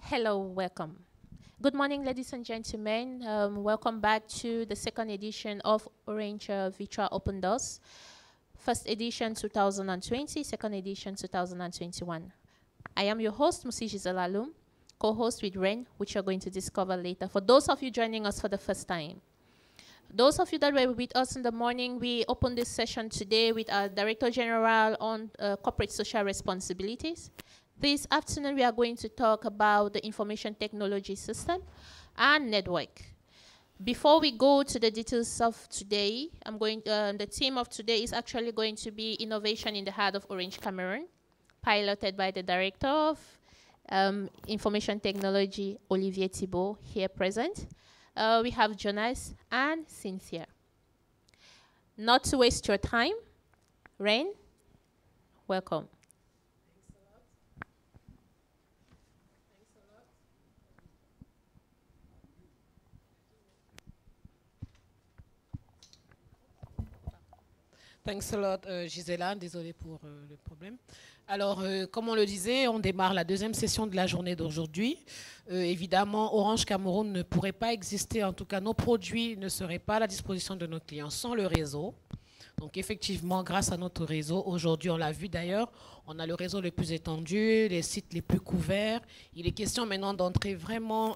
Hello, welcome. Good morning, ladies and gentlemen. Welcome back to the second edition of Orange Virtual Open Doors. First edition 2020, second edition 2021. I am your host, Musi Gisela, co-host with Ren, which you're going to discover later. For those of you joining us for the first time, those of you that were with us in the morning, we opened this session today with our Director General on corporate social responsibilities. This afternoon, we are going to talk about the information technology system and network. Before we go to the details of today, the theme of today is actually going to be Innovation in the Heart of Orange Cameroon, piloted by the Director of Information Technology, Olivier Thibault, here present. We have Jonas and Cynthia. Not to waste your time, Rain, welcome. Thanks a lot, Gisela. Désolée pour le problème. Alors, comme on le disait, on démarre la deuxième session de la journée d'aujourd'hui. Évidemment, Orange Cameroun ne pourrait pas exister, en tout cas, nos produits ne seraient pas à la disposition de nos clients sans le réseau. Donc, effectivement, grâce à notre réseau, aujourd'hui, on l'a vu d'ailleurs, on a le réseau le plus étendu, les sites les plus couverts. Il est question maintenant d'entrer vraiment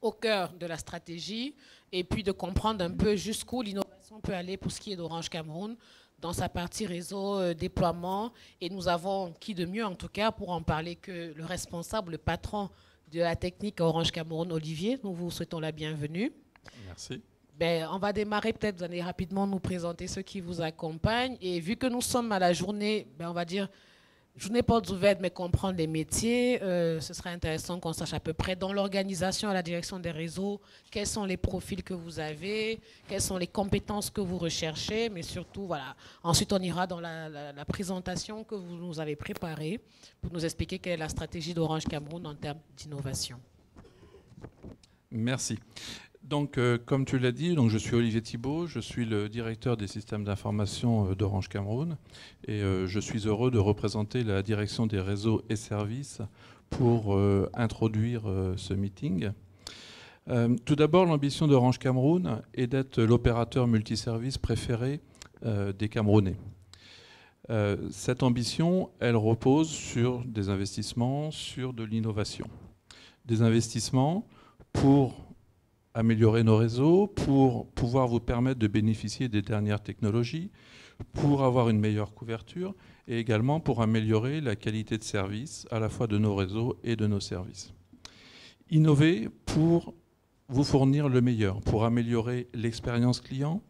au cœur de la stratégie et puis de comprendre un peu jusqu'où l'innovation peut aller pour ce qui est d'Orange Cameroun dans sa partie réseau, déploiement. Et nous avons, qui de mieux en tout cas, pour en parler que le responsable, le patron de la technique à Orange Cameroun, Olivier. Nous vous souhaitons la bienvenue. Merci. Ben, on va démarrer, peut-être vous allez rapidement nous présenter ceux qui vous accompagnent. Et vu que nous sommes à la journée, ben, on va dire, journée portes ouvertes, mais comprendre les métiers, ce serait intéressant qu'on sache à peu près dans l'organisation, à la direction des réseaux, quels sont les profils que vous avez, quelles sont les compétences que vous recherchez, mais surtout, voilà. Ensuite, on ira dans la présentation que vous nous avez préparée pour nous expliquer quelle est la stratégie d'Orange Cameroun en termes d'innovation. Merci. Donc, comme tu l'as dit, donc je suis Olivier Thibault, je suis le directeur des systèmes d'information d'Orange Cameroun et je suis heureux de représenter la direction des réseaux et services pour introduire ce meeting. Tout d'abord, l'ambition d'Orange Cameroun est d'être l'opérateur multiservice préféré des Camerounais. Cette ambition, elle repose sur des investissements, sur de l'innovation. Des investissements pour améliorer nos réseaux, pour pouvoir vous permettre de bénéficier des dernières technologies, pour avoir une meilleure couverture et également pour améliorer la qualité de service à la fois de nos réseaux et de nos services. Innover pour vous fournir le meilleur, pour améliorer l'expérience client.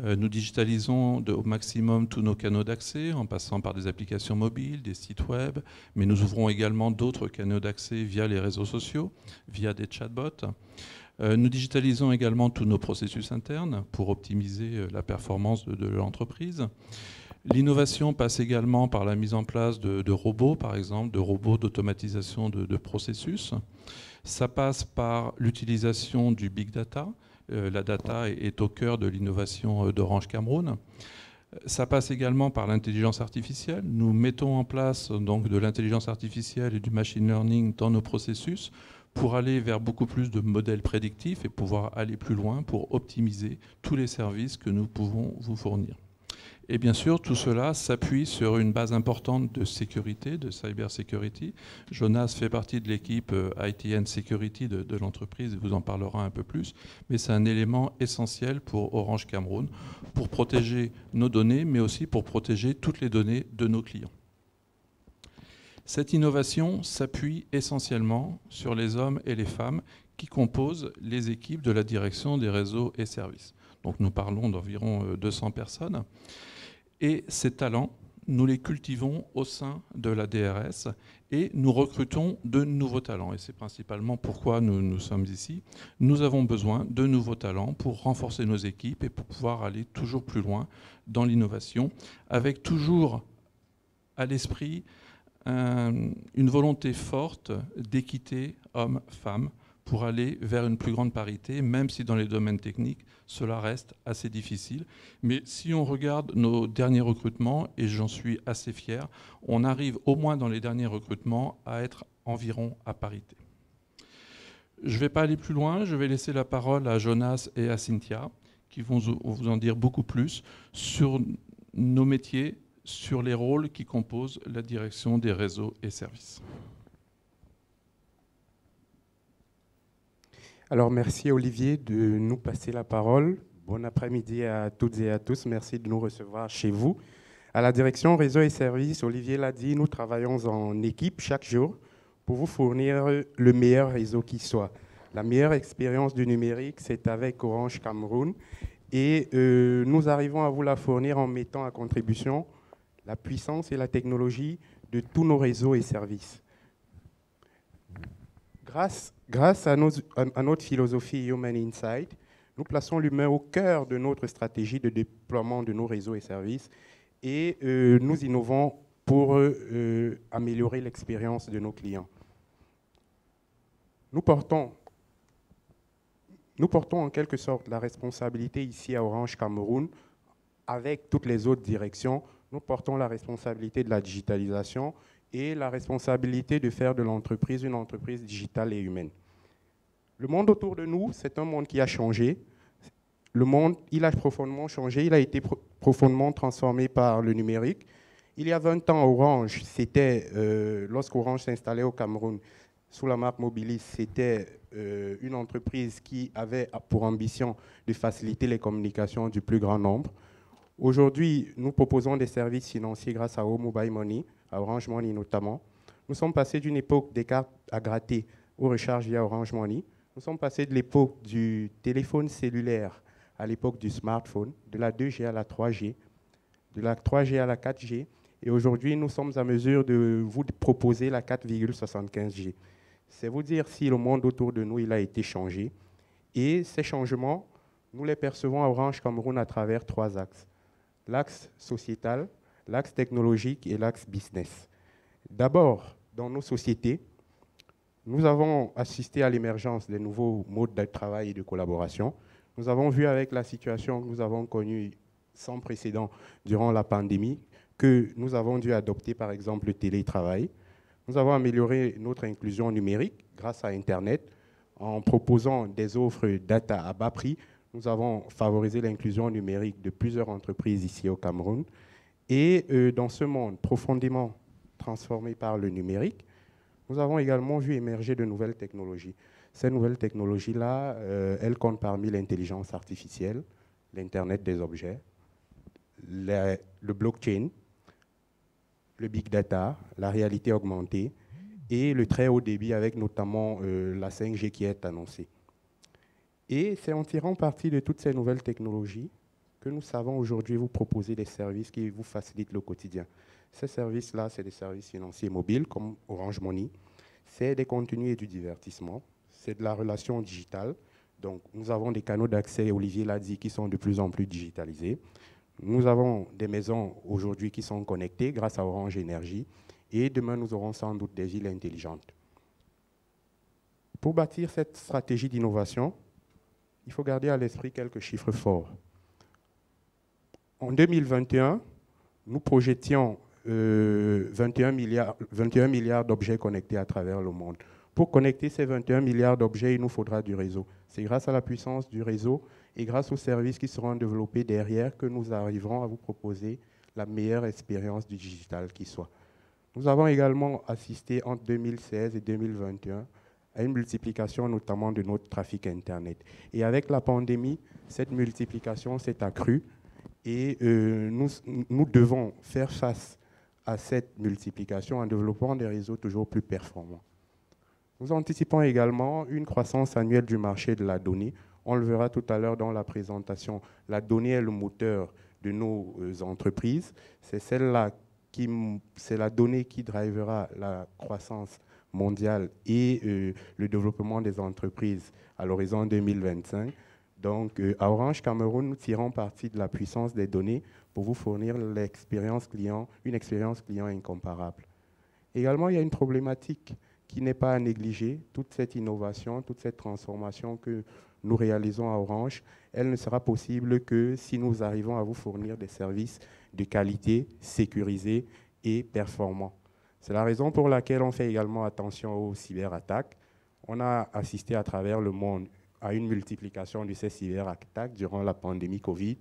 Nous digitalisons au maximum tous nos canaux d'accès en passant par des applications mobiles, des sites web, mais nous ouvrons également d'autres canaux d'accès via les réseaux sociaux, via des chatbots. Nous digitalisons également tous nos processus internes pour optimiser la performance de l'entreprise. L'innovation passe également par la mise en place de robots, par exemple, de robots d'automatisation de processus. Ça passe par l'utilisation du big data. La data est au cœur de l'innovation d'Orange Cameroun. Ça passe également par l'intelligence artificielle. Nous mettons en place donc de l'intelligence artificielle et du machine learning dans nos processus pour aller vers beaucoup plus de modèles prédictifs et pouvoir aller plus loin pour optimiser tous les services que nous pouvons vous fournir. Et bien sûr, tout cela s'appuie sur une base importante de sécurité, de cyber security. Jonas fait partie de l'équipe IT and Security de l'entreprise, il vous en parlera un peu plus, mais c'est un élément essentiel pour Orange Cameroun, pour protéger nos données, mais aussi pour protéger toutes les données de nos clients. Cette innovation s'appuie essentiellement sur les hommes et les femmes qui composent les équipes de la direction des réseaux et services. Donc nous parlons d'environ 200 personnes. Et ces talents, nous les cultivons au sein de la DRS et nous recrutons de nouveaux talents. Et c'est principalement pourquoi nous sommes ici. Nous avons besoin de nouveaux talents pour renforcer nos équipes et pour pouvoir aller toujours plus loin dans l'innovation, avec toujours à l'esprit une volonté forte d'équité hommes-femmes pour aller vers une plus grande parité, même si dans les domaines techniques, cela reste assez difficile. Mais si on regarde nos derniers recrutements, et j'en suis assez fier, on arrive au moins dans les derniers recrutements à être environ à parité. Je ne vais pas aller plus loin, je vais laisser la parole à Jonas et à Cynthia, qui vont vous en dire beaucoup plus sur nos métiers, sur les rôles qui composent la direction des réseaux et services. Alors, merci Olivier de nous passer la parole. Bon après-midi à toutes et à tous. Merci de nous recevoir chez vous. À la direction réseaux et services, Olivier l'a dit, nous travaillons en équipe chaque jour pour vous fournir le meilleur réseau qui soit. La meilleure expérience du numérique, c'est avec Orange Cameroun. Et nous arrivons à vous la fournir en mettant à contribution la puissance et la technologie de tous nos réseaux et services. Grâce à notre philosophie Human Insight, nous plaçons l'humain au cœur de notre stratégie de déploiement de nos réseaux et services et nous innovons pour améliorer l'expérience de nos clients. Nous portons en quelque sorte la responsabilité ici à Orange Cameroun, avec toutes les autres directions, nous portons la responsabilité de la digitalisation et la responsabilité de faire de l'entreprise une entreprise digitale et humaine. Le monde autour de nous, c'est un monde qui a changé. Le monde, il a profondément changé, il a été profondément transformé par le numérique. Il y a 20 ans, Orange, c'était, lorsqu'Orange s'installait au Cameroun, sous la marque Mobilis, c'était une entreprise qui avait pour ambition de faciliter les communications du plus grand nombre. Aujourd'hui, nous proposons des services financiers grâce à Mobile Money, à Orange Money notamment. Nous sommes passés d'une époque des cartes à gratter aux recharges via Orange Money. Nous sommes passés de l'époque du téléphone cellulaire à l'époque du smartphone, de la 2G à la 3G, de la 3G à la 4G. Et aujourd'hui, nous sommes à mesure de vous proposer la 4,75G. C'est vous dire si le monde autour de nous il a été changé. Et ces changements, nous les percevons à Orange Cameroun à travers 3 axes. L'axe sociétal, l'axe technologique et l'axe business. D'abord, dans nos sociétés, nous avons assisté à l'émergence des nouveaux modes de travail et de collaboration. Nous avons vu avec la situation que nous avons connue sans précédent durant la pandémie que nous avons dû adopter par exemple le télétravail. Nous avons amélioré notre inclusion numérique grâce à Internet en proposant des offres data à bas prix. Nous avons favorisé l'inclusion numérique de plusieurs entreprises ici au Cameroun. Et dans ce monde profondément transformé par le numérique, nous avons également vu émerger de nouvelles technologies. Ces nouvelles technologies-là, elles comptent parmi l'intelligence artificielle, l'Internet des objets, le blockchain, le big data, la réalité augmentée et le très haut débit avec notamment la 5G qui est annoncée. Et c'est en tirant parti de toutes ces nouvelles technologies que nous savons aujourd'hui vous proposer des services qui vous facilitent le quotidien. Ces services-là, c'est des services financiers mobiles comme Orange Money, c'est des contenus et du divertissement, c'est de la relation digitale. Donc, nous avons des canaux d'accès, Olivier l'a dit, qui sont de plus en plus digitalisés. Nous avons des maisons aujourd'hui qui sont connectées grâce à Orange Énergie et demain, nous aurons sans doute des villes intelligentes. Pour bâtir cette stratégie d'innovation, il faut garder à l'esprit quelques chiffres forts. En 2021, nous projetions 21 milliards d'objets connectés à travers le monde. Pour connecter ces 21 milliards d'objets, il nous faudra du réseau. C'est grâce à la puissance du réseau et grâce aux services qui seront développés derrière que nous arriverons à vous proposer la meilleure expérience du digital qui soit. Nous avons également assisté entre 2016 et 2021 à une multiplication notamment de notre trafic Internet. Et avec la pandémie, cette multiplication s'est accrue et nous devons faire face à cette multiplication en développant des réseaux toujours plus performants. Nous anticipons également une croissance annuelle du marché de la donnée. On le verra tout à l'heure dans la présentation. La donnée est le moteur de nos entreprises. C'est celle-là c'est la donnée qui drivera la croissance mondiale et le développement des entreprises à l'horizon 2025. Donc, à Orange Cameroun, nous tirons parti de la puissance des données pour vous fournir l'expérience client, une expérience client incomparable. Également, il y a une problématique qui n'est pas à négliger. Toute cette innovation, toute cette transformation que nous réalisons à Orange, elle ne sera possible que si nous arrivons à vous fournir des services de qualité, sécurisés et performants. C'est la raison pour laquelle on fait également attention aux cyberattaques. On a assisté à travers le monde à une multiplication de ces cyberattaques durant la pandémie Covid.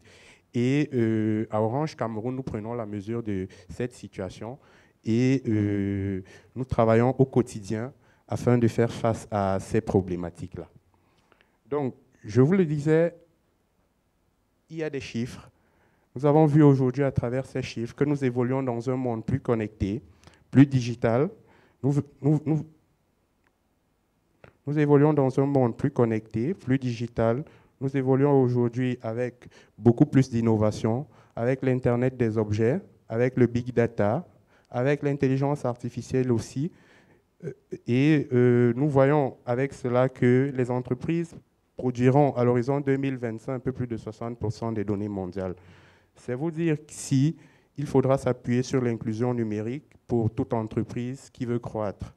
Et à Orange Cameroun, nous prenons la mesure de cette situation et nous travaillons au quotidien afin de faire face à ces problématiques-là. Donc, je vous le disais, il y a des chiffres. Nous avons vu aujourd'hui à travers ces chiffres que nous évoluons dans un monde plus connecté, plus digital. Nous évoluons dans un monde plus connecté, plus digital. Nous évoluons aujourd'hui avec beaucoup plus d'innovation, avec l'Internet des objets, avec le big data, avec l'intelligence artificielle aussi. Et nous voyons avec cela que les entreprises produiront à l'horizon 2025 un peu plus de 60% des données mondiales. C'est vous dire qu'ici, il faudra s'appuyer sur l'inclusion numérique pour toute entreprise qui veut croître.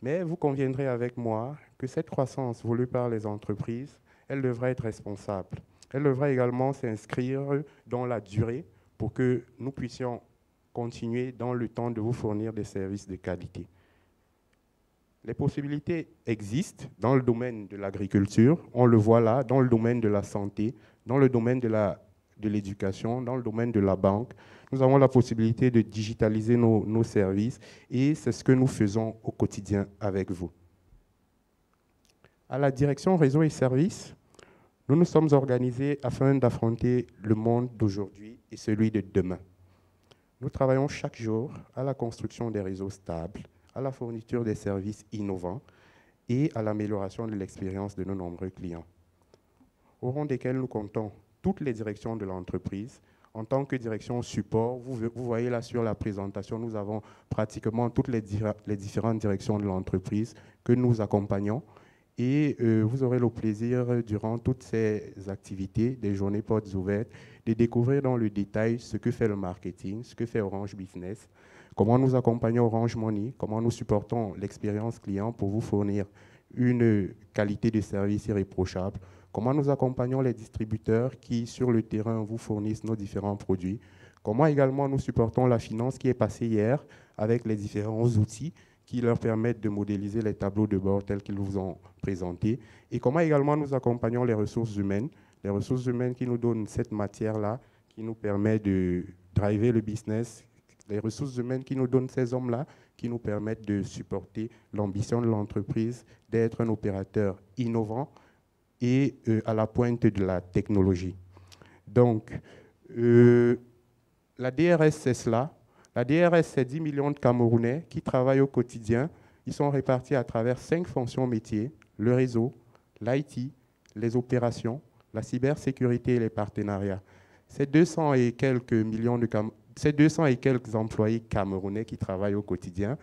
Mais vous conviendrez avec moi que cette croissance voulue par les entreprises, elle devrait être responsable. Elle devrait également s'inscrire dans la durée pour que nous puissions continuer dans le temps de vous fournir des services de qualité. Les possibilités existent dans le domaine de l'agriculture, on le voit là, dans le domaine de la santé, dans le domaine de l'éducation, dans le domaine de la banque. Nous avons la possibilité de digitaliser nos services et c'est ce que nous faisons au quotidien avec vous. À la direction réseau et services, nous nous sommes organisés afin d'affronter le monde d'aujourd'hui et celui de demain. Nous travaillons chaque jour à la construction des réseaux stables, à la fourniture des services innovants et à l'amélioration de l'expérience de nos nombreux clients, au rang desquels nous comptons toutes les directions de l'entreprise. En tant que direction support, vous voyez là sur la présentation, nous avons pratiquement toutes les différentes directions de l'entreprise que nous accompagnons. Et vous aurez le plaisir, durant toutes ces activités, des journées portes ouvertes, de découvrir dans le détail ce que fait le marketing, ce que fait Orange Business, comment nous accompagnons Orange Money, comment nous supportons l'expérience client pour vous fournir une qualité de service irréprochable, comment nous accompagnons les distributeurs qui, sur le terrain, vous fournissent nos différents produits, comment également nous supportons la finance qui est passée hier avec les différents outils qui leur permettent de modéliser les tableaux de bord tels qu'ils vous ont présentés, et comment également nous accompagnons les ressources humaines qui nous donnent cette matière-là, qui nous permet de driver le business, les ressources humaines qui nous donnent ces hommes-là, qui nous permettent de supporter l'ambition de l'entreprise, d'être un opérateur innovant et à la pointe de la technologie. Donc, la DRS, c'est cela. La DRS, c'est 10 millions de Camerounais qui travaillent au quotidien. Ils sont répartis à travers 5 fonctions métiers, le réseau, l'IT, les opérations, la cybersécurité et les partenariats. Ces 200 et quelques employés camerounais qui travaillent au quotidien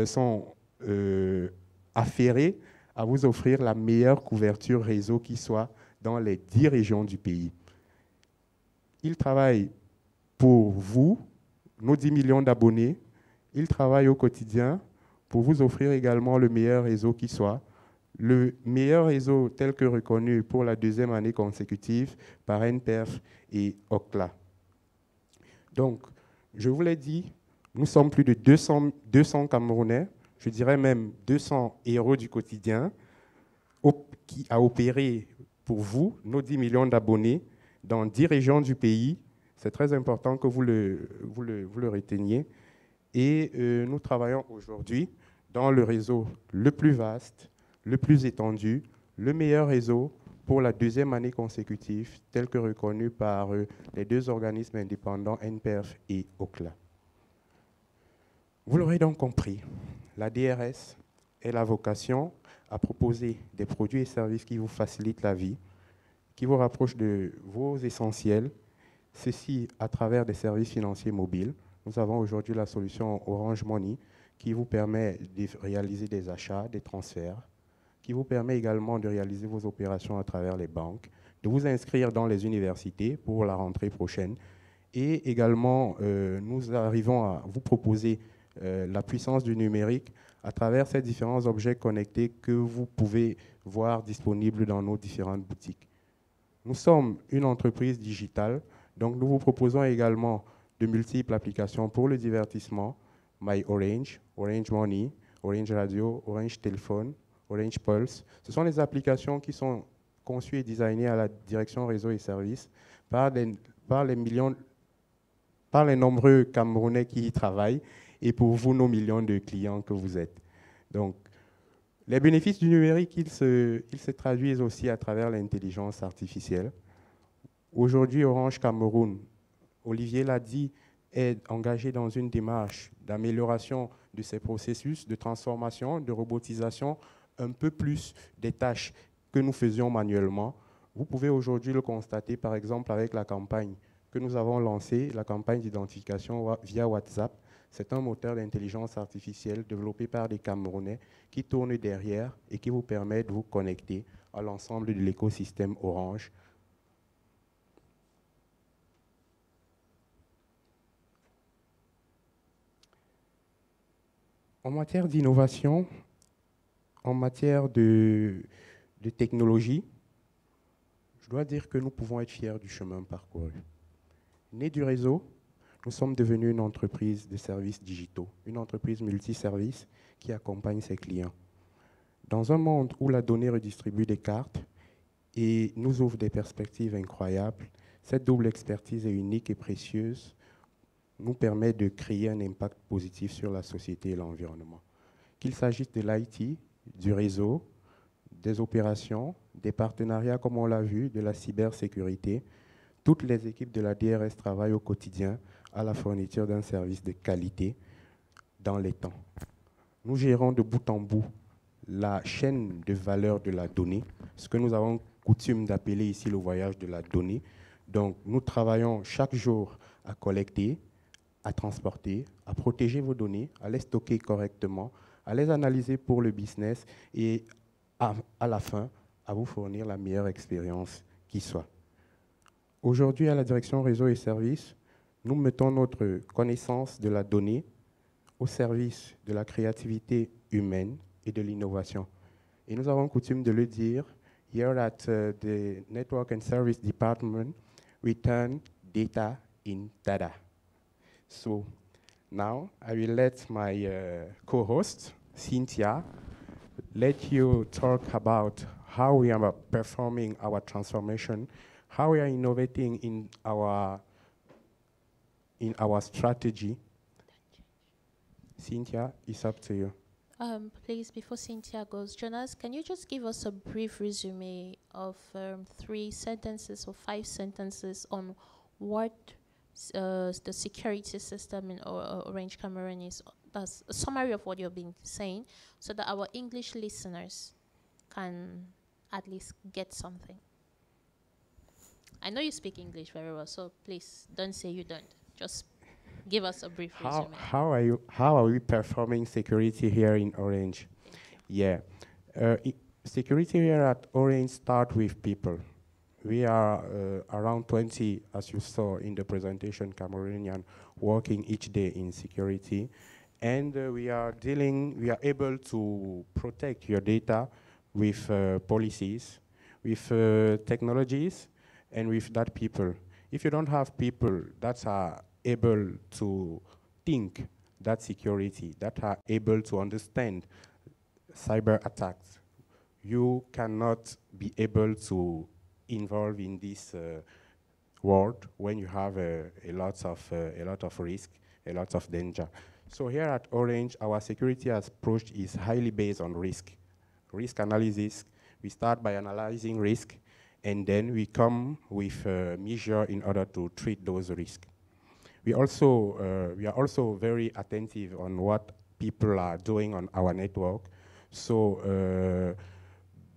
sont affairés à vous offrir la meilleure couverture réseau qui soit dans les 10 régions du pays. Ils travaillent pour vous, nos 10 millions d'abonnés. Ils travaillent au quotidien pour vous offrir également le meilleur réseau qui soit, le meilleur réseau tel que reconnu pour la 2e année consécutive par NPERF et OCLA. Donc, je vous l'ai dit, nous sommes plus de 200 Camerounais, je dirais même 200 héros du quotidien, qui a opéré pour vous, nos 10 millions d'abonnés, dans 10 régions du pays. C'est très important que vous le reteniez. Et nous travaillons aujourd'hui dans le réseau le plus vaste, le plus étendu, le meilleur réseau pour la 2e année consécutive, tel que reconnu par les 2 organismes indépendants, NPERF et OCLA. Vous l'aurez donc compris, la DRS est la vocation à proposer des produits et services qui vous facilitent la vie, qui vous rapprochent de vos essentiels, ceci à travers des services financiers mobiles. Nous avons aujourd'hui la solution Orange Money qui vous permet de réaliser des achats, des transferts, qui vous permet également de réaliser vos opérations à travers les banques, de vous inscrire dans les universités pour la rentrée prochaine. Et également, nous arrivons à vous proposer la puissance du numérique à travers ces différents objets connectés que vous pouvez voir disponibles dans nos différentes boutiques. Nous sommes une entreprise digitale, donc nous vous proposons également de multiples applications pour le divertissement, My Orange, Orange Money, Orange Radio, Orange Téléphone, Orange Pulse. Ce sont des applications qui sont conçues et designées à la direction réseau et services par les nombreux Camerounais qui y travaillent et pour vous, nos millions de clients que vous êtes. Donc, les bénéfices du numérique, ils se traduisent aussi à travers l'intelligence artificielle. Aujourd'hui, Orange Cameroun, Olivier l'a dit, est engagé dans une démarche d'amélioration de ses processus, de transformation, de robotisation, un peu plus des tâches que nous faisions manuellement. Vous pouvez aujourd'hui le constater, par exemple, avec la campagne que nous avons lancée, la campagne d'identification via WhatsApp. C'est un moteur d'intelligence artificielle développé par des Camerounais qui tourne derrière et qui vous permet de vous connecter à l'ensemble de l'écosystème Orange. En matière d'innovation, en matière de technologie, je dois dire que nous pouvons être fiers du chemin parcouru. Nés du réseau, nous sommes devenus une entreprise de services digitaux, une entreprise multiservice qui accompagne ses clients. Dans un monde où la donnée redistribue des cartes et nous ouvre des perspectives incroyables, cette double expertise est unique et précieuse, nous permet de créer un impact positif sur la société et l'environnement. Qu'il s'agisse de l'IT, du réseau, des opérations, des partenariats comme on l'a vu, de la cybersécurité, toutes les équipes de la DRS travaillent au quotidien à la fourniture d'un service de qualité dans les temps. Nous gérons de bout en bout la chaîne de valeur de la donnée, ce que nous avons coutume d'appeler ici le voyage de la donnée. Donc, nous travaillons chaque jour à collecter, à transporter, à protéger vos données, à les stocker correctement, à les analyser pour le business et à la fin, à vous fournir la meilleure expérience qui soit. Aujourd'hui, à la direction réseau et services, nous mettons notre connaissance de la donnée au service de la créativité humaine et de l'innovation. Et nous avons coutume de le dire, here at the Network and Service Department, we turn data in data. So now I will let my co-host, Cynthia, let you talk about how we are performing our transformation, how we are innovating in our strategy. Cynthia, it's up to you. Please, before Cynthia goes, Jonas, can you just give us a brief resume of 3 sentences or 5 sentences on what the security system in Orange Cameroon is? That's a summary of what you've been saying, so that our English listeners can at least get something. I know you speak English very well, so please don't say you don't. Just give us a brief resume. How are we performing security here in Orange? Yeah, security here at Orange start with people. We are around 20, as you saw in the presentation, Cameroonian, working each day in security. And we are able to protect your data with policies, with technologies, and with that people. If you don't have people that are able to think that security, that are able to understand cyber attacks, you cannot be able to involve in this world when you have a lot of risk, a lot of danger. So here at Orange, our security approach is highly based on risk analysis. We start by analyzing risk, and then we come with a measure in order to treat those risks. We are also very attentive on what people are doing on our network. So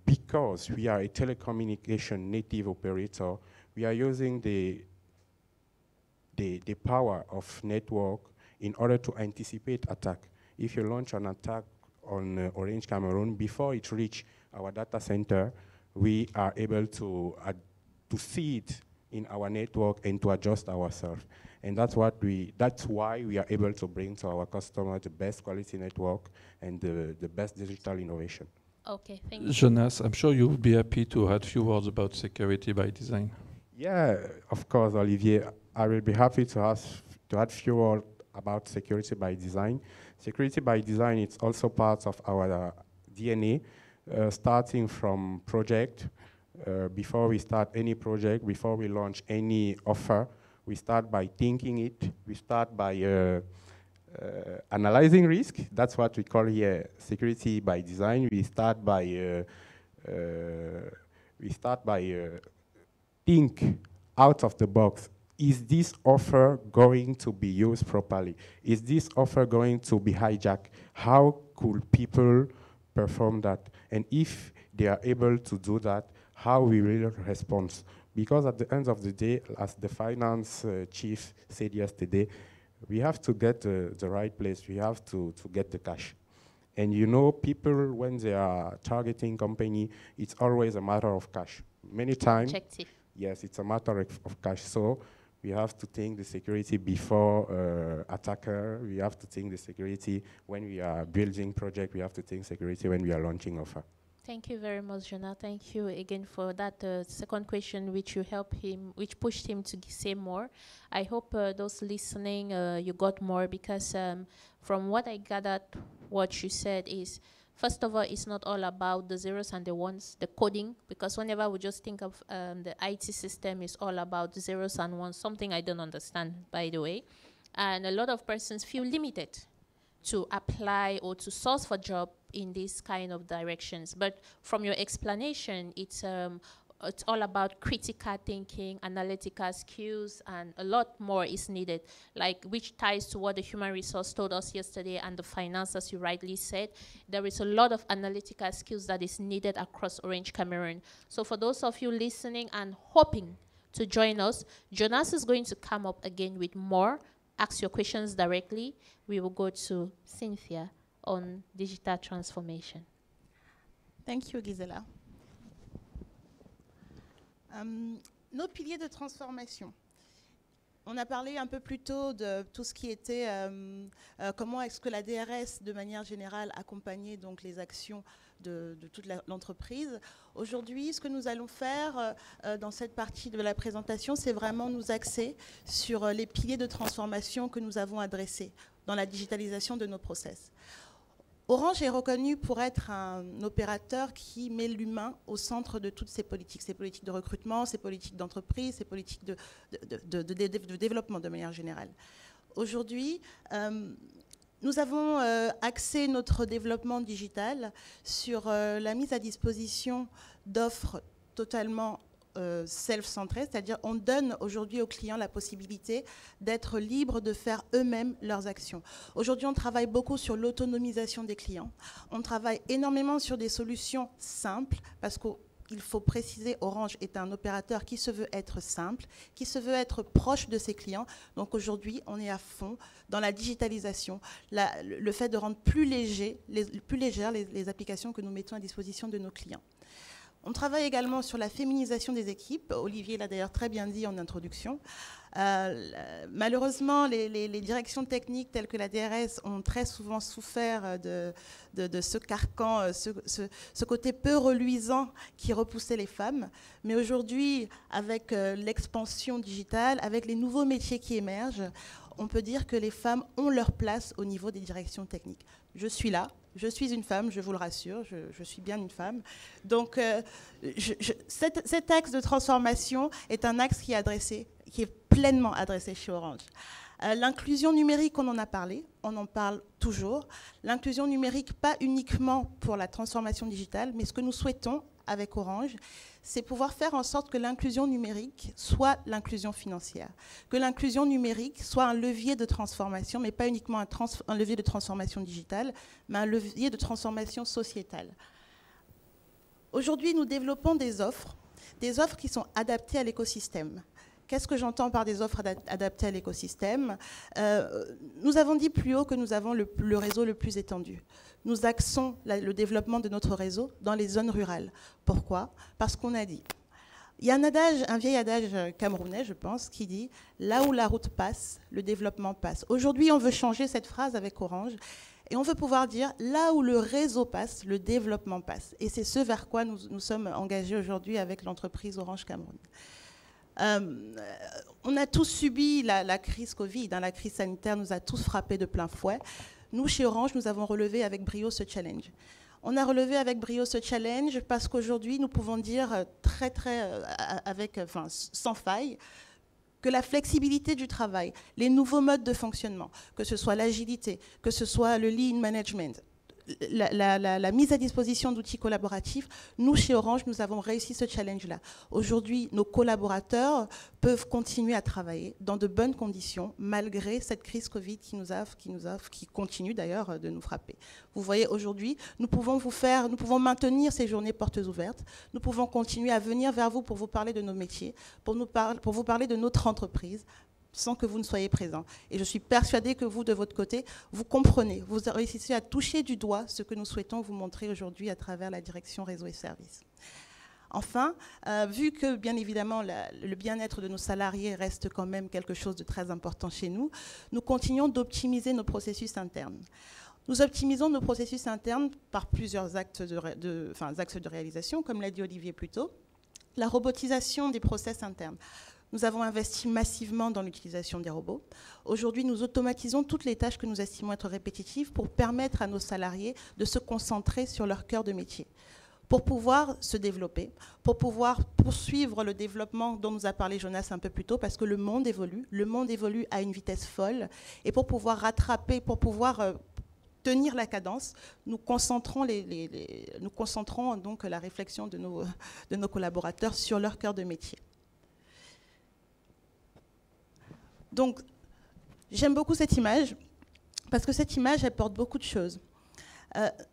because we are a telecommunication native operator, we are using the power of network in order to anticipate attack. If you launch an attack on Orange Cameroon, before it reaches our data center, we are able to see it in our network and to adjust ourselves. And that's why we are able to bring to our customer the best quality network and the best digital innovation. Okay, thank you. Jonas, I'm sure you would be happy to add a few words about security by design. Yeah, of course, Olivier. I will be happy to to add few words about security by design. Security by design, it's also part of our DNA, starting from project. Before we start any project, before we launch any offer, we start by thinking it. We start by analyzing risk. That's what we call here security by design. We start by think out of the box. Is this offer going to be used properly? Is this offer going to be hijacked? How could people perform that? And if they are able to do that, how we will respond? Because at the end of the day, as the finance chief said yesterday, we have to get the right place. We have to get the cash. And you know, people, when they are targeting company, it's always a matter of cash. Many times, yes, it's a matter of cash. So we have to think the security before attacker. We have to think the security when we are building project. We have to think security when we are launching offer. Thank you very much, Jonah. Thank you again for that second question, which which pushed him to say more. I hope those listening, you got more, because from what I gathered, what you said is, first of all, it's not all about the zeros and the ones, the coding, because whenever we just think of the IT system, is all about the zeros and ones, something I don't understand, by the way. And a lot of persons feel limited to apply or to source for job in these kind of directions. But from your explanation, it's all about critical thinking, analytical skills, and a lot more is needed, like which ties to what the human resource told us yesterday and the finance, as you rightly said. There is a lot of analytical skills that is needed across Orange Cameroon. So for those of you listening and hoping to join us, Jonas is going to come up again with more. Ask your questions directly. We will go to Cynthia on digital transformation. Thank you, Gisela. Nos piliers de transformation. On a parlé un peu plus tôt de tout ce qui était comment est-ce que la DRS, de manière générale, accompagnait donc les actions de toute l'entreprise. Aujourd'hui, ce que nous allons faire dans cette partie de la présentation, c'est vraiment nous axer sur les piliers de transformation que nous avons adressés dans la digitalisation de nos process. Orange est reconnu pour être un opérateur qui met l'humain au centre de toutes ses politiques de recrutement, ses politiques d'entreprise, ses politiques de développement de manière générale. Aujourd'hui, nous avons axé notre développement digital sur la mise à disposition d'offres totalement self-centrées, c'est-à-dire on donne aujourd'hui aux clients la possibilité d'être libres de faire eux-mêmes leurs actions. Aujourd'hui, on travaille beaucoup sur l'autonomisation des clients. On travaille énormément sur des solutions simples, parce qu'il faut préciser, Orange est un opérateur qui se veut être simple, qui se veut être proche de ses clients. Donc aujourd'hui, on est à fond dans la digitalisation, le fait de rendre plus légères les applications que nous mettons à disposition de nos clients. On travaille également sur la féminisation des équipes. Olivier l'a d'ailleurs très bien dit en introduction. Malheureusement, les directions techniques telles que la DRS ont très souvent souffert de ce carcan, ce côté peu reluisant qui repoussait les femmes. Mais aujourd'hui, avec l'expansion digitale, avec les nouveaux métiers qui émergent, on peut dire que les femmes ont leur place au niveau des directions techniques. Je suis là. Je suis une femme, je vous le rassure, je suis bien une femme. Donc, cet axe de transformation est un axe qui est pleinement adressé chez Orange. L'inclusion numérique, on en a parlé, on en parle toujours. L'inclusion numérique, pas uniquement pour la transformation digitale, mais ce que nous souhaitons avec Orange, c'est pouvoir faire en sorte que l'inclusion numérique soit l'inclusion financière, que l'inclusion numérique soit un levier de transformation, mais pas uniquement un levier de transformation digitale, mais un levier de transformation sociétale. Aujourd'hui, nous développons des offres qui sont adaptées à l'écosystème. Qu'est-ce que j'entends par des offres adaptées à l'écosystème ? Nous avons dit plus haut que nous avons le réseau le plus étendu. Nous axons le développement de notre réseau dans les zones rurales. Pourquoi ? Parce qu'on a dit, il y a un vieil adage camerounais, je pense, qui dit « Là où la route passe, le développement passe ». Aujourd'hui, on veut changer cette phrase avec Orange et on veut pouvoir dire « Là où le réseau passe, le développement passe ». Et c'est ce vers quoi nous sommes engagés aujourd'hui avec l'entreprise Orange Cameroun. On a tous subi la crise Covid, la crise sanitaire nous a tous frappés de plein fouet. Nous, chez Orange, nous avons relevé avec brio ce challenge. On a relevé avec brio ce challenge parce qu'aujourd'hui, nous pouvons dire sans faille, que la flexibilité du travail, les nouveaux modes de fonctionnement, que ce soit l'agilité, que ce soit le lean management, la mise à disposition d'outils collaboratifs, nous, chez Orange, nous avons réussi ce challenge-là. Aujourd'hui, nos collaborateurs peuvent continuer à travailler dans de bonnes conditions, malgré cette crise Covid qui continue d'ailleurs de nous frapper. Vous voyez, aujourd'hui, nous pouvons maintenir ces journées portes ouvertes, nous pouvons continuer à venir vers vous pour vous parler de nos métiers, pour vous parler de notre entreprise, sans que vous ne soyez présents. Et je suis persuadée que vous, de votre côté, vous comprenez, vous réussissez à toucher du doigt ce que nous souhaitons vous montrer aujourd'hui à travers la direction réseau et services. Enfin, vu que, bien évidemment, le bien-être de nos salariés reste quand même quelque chose de très important chez nous, nous continuons d'optimiser nos processus internes. Nous optimisons nos processus internes par plusieurs axes de réalisation, comme l'a dit Olivier plus tôt. La robotisation des process internes. Nous avons investi massivement dans l'utilisation des robots. Aujourd'hui, nous automatisons toutes les tâches que nous estimons être répétitives pour permettre à nos salariés de se concentrer sur leur cœur de métier, pour pouvoir se développer, pour pouvoir poursuivre le développement dont nous a parlé Jonas un peu plus tôt, parce que le monde évolue à une vitesse folle, et pour pouvoir rattraper, pour pouvoir tenir la cadence, nous concentrons donc la réflexion de nos collaborateurs sur leur cœur de métier. Donc, j'aime beaucoup cette image, parce que cette image, elle porte beaucoup de choses.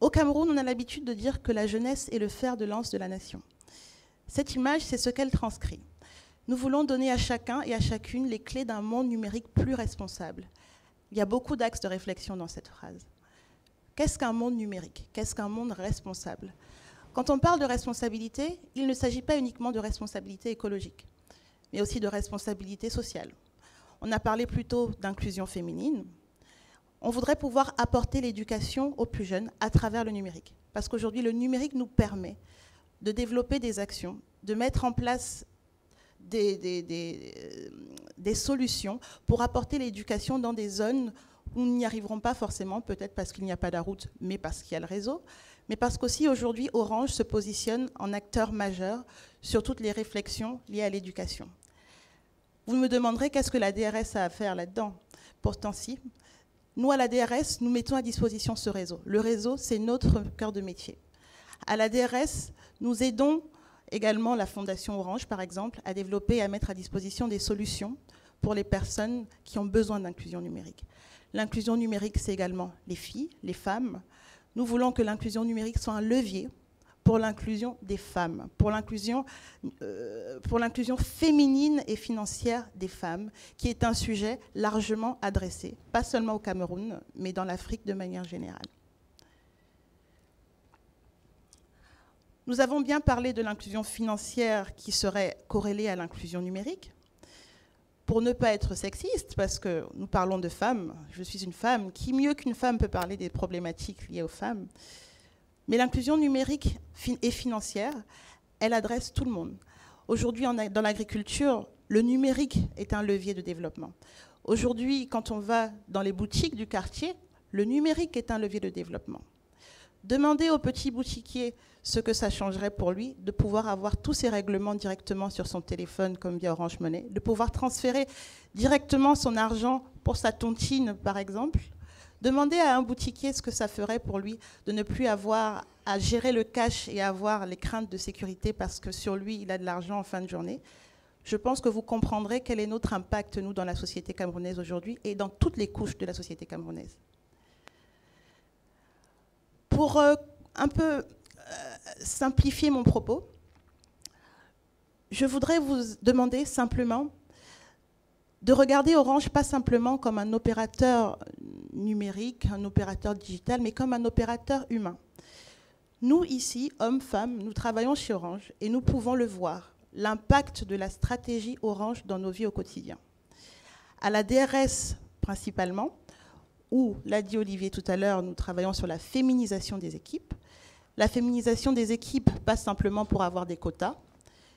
Au Cameroun, on a l'habitude de dire que la jeunesse est le fer de lance de la nation. Cette image, c'est ce qu'elle transcrit. Nous voulons donner à chacun et à chacune les clés d'un monde numérique plus responsable. Il y a beaucoup d'axes de réflexion dans cette phrase. Qu'est-ce qu'un monde numérique? Qu'est-ce qu'un monde responsable? Quand on parle de responsabilité, il ne s'agit pas uniquement de responsabilité écologique, mais aussi de responsabilité sociale. On a parlé plutôt d'inclusion féminine. On voudrait pouvoir apporter l'éducation aux plus jeunes à travers le numérique. Parce qu'aujourd'hui, le numérique nous permet de développer des actions, de mettre en place des solutions pour apporter l'éducation dans des zones où nous n'y arriverons pas forcément, peut-être parce qu'il n'y a pas de route, mais parce qu'il y a le réseau. Mais parce qu'aussi, aujourd'hui, Orange se positionne en acteur majeur sur toutes les réflexions liées à l'éducation. Vous me demanderez qu'est-ce que la DRS a à faire là-dedans. Pourtant, si. Nous, à la DRS, nous mettons à disposition ce réseau. Le réseau, c'est notre cœur de métier. À la DRS, nous aidons également la Fondation Orange, par exemple, à développer et à mettre à disposition des solutions pour les personnes qui ont besoin d'inclusion numérique. L'inclusion numérique, c'est également les filles, les femmes. Nous voulons que l'inclusion numérique soit un levier pour l'inclusion des femmes, pour l'inclusion féminine et financière des femmes, qui est un sujet largement adressé, pas seulement au Cameroun, mais dans l'Afrique de manière générale. Nous avons bien parlé de l'inclusion financière qui serait corrélée à l'inclusion numérique. Pour ne pas être sexiste, parce que nous parlons de femmes, je suis une femme, qui mieux qu'une femme peut parler des problématiques liées aux femmes? Mais l'inclusion numérique et financière, elle adresse tout le monde. Aujourd'hui, dans l'agriculture, le numérique est un levier de développement. Aujourd'hui, quand on va dans les boutiques du quartier, le numérique est un levier de développement. Demandez au petit boutiquier ce que ça changerait pour lui de pouvoir avoir tous ses règlements directement sur son téléphone, comme via Orange Money, de pouvoir transférer directement son argent pour sa tontine, par exemple. Demandez à un boutiquier ce que ça ferait pour lui de ne plus avoir à gérer le cash et avoir les craintes de sécurité parce que sur lui, il a de l'argent en fin de journée. Je pense que vous comprendrez quel est notre impact, nous, dans la société camerounaise aujourd'hui et dans toutes les couches de la société camerounaise. Pour un peu simplifier mon propos, je voudrais vous demander simplement de regarder Orange pas simplement comme un opérateur numérique, un opérateur digital, mais comme un opérateur humain. Nous, ici, hommes, femmes, nous travaillons chez Orange et nous pouvons le voir, l'impact de la stratégie Orange dans nos vies au quotidien. À la DRS, principalement, où, l'a dit Olivier tout à l'heure, nous travaillons sur la féminisation des équipes. La féminisation des équipes, pas simplement pour avoir des quotas,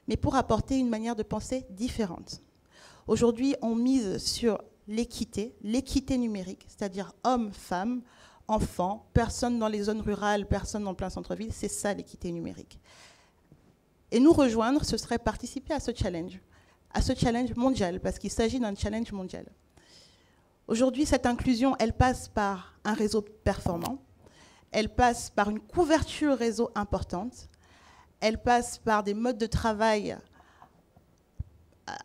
mais pour apporter une manière de penser différente. Aujourd'hui, on mise sur l'équité numérique, c'est-à-dire hommes, femmes, enfants, personnes dans les zones rurales, personnes dans plein centre-ville, c'est ça l'équité numérique. Et nous rejoindre, ce serait participer à ce challenge mondial, parce qu'il s'agit d'un challenge mondial. Aujourd'hui, cette inclusion, elle passe par un réseau performant, elle passe par une couverture réseau importante, elle passe par des modes de travail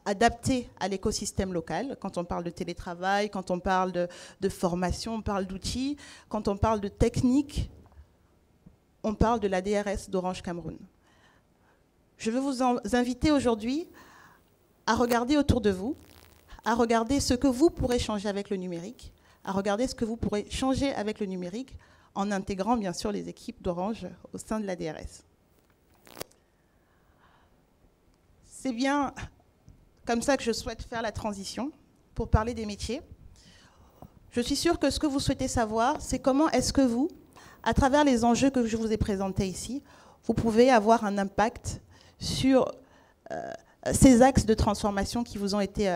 adaptés à l'écosystème local. Quand on parle de télétravail, quand on parle de formation, on parle d'outils. Quand on parle de technique, on parle de la DRS d'Orange Cameroun. Je veux vous inviter aujourd'hui à regarder autour de vous, à regarder ce que vous pourrez changer avec le numérique, à regarder ce que vous pourrez changer avec le numérique en intégrant bien sûr les équipes d'Orange au sein de la DRS. C'est bien comme ça que je souhaite faire la transition pour parler des métiers. Je suis sûre que ce que vous souhaitez savoir, c'est comment est-ce que vous, à travers les enjeux que je vous ai présentés ici, vous pouvez avoir un impact sur ces axes de transformation qui vous ont été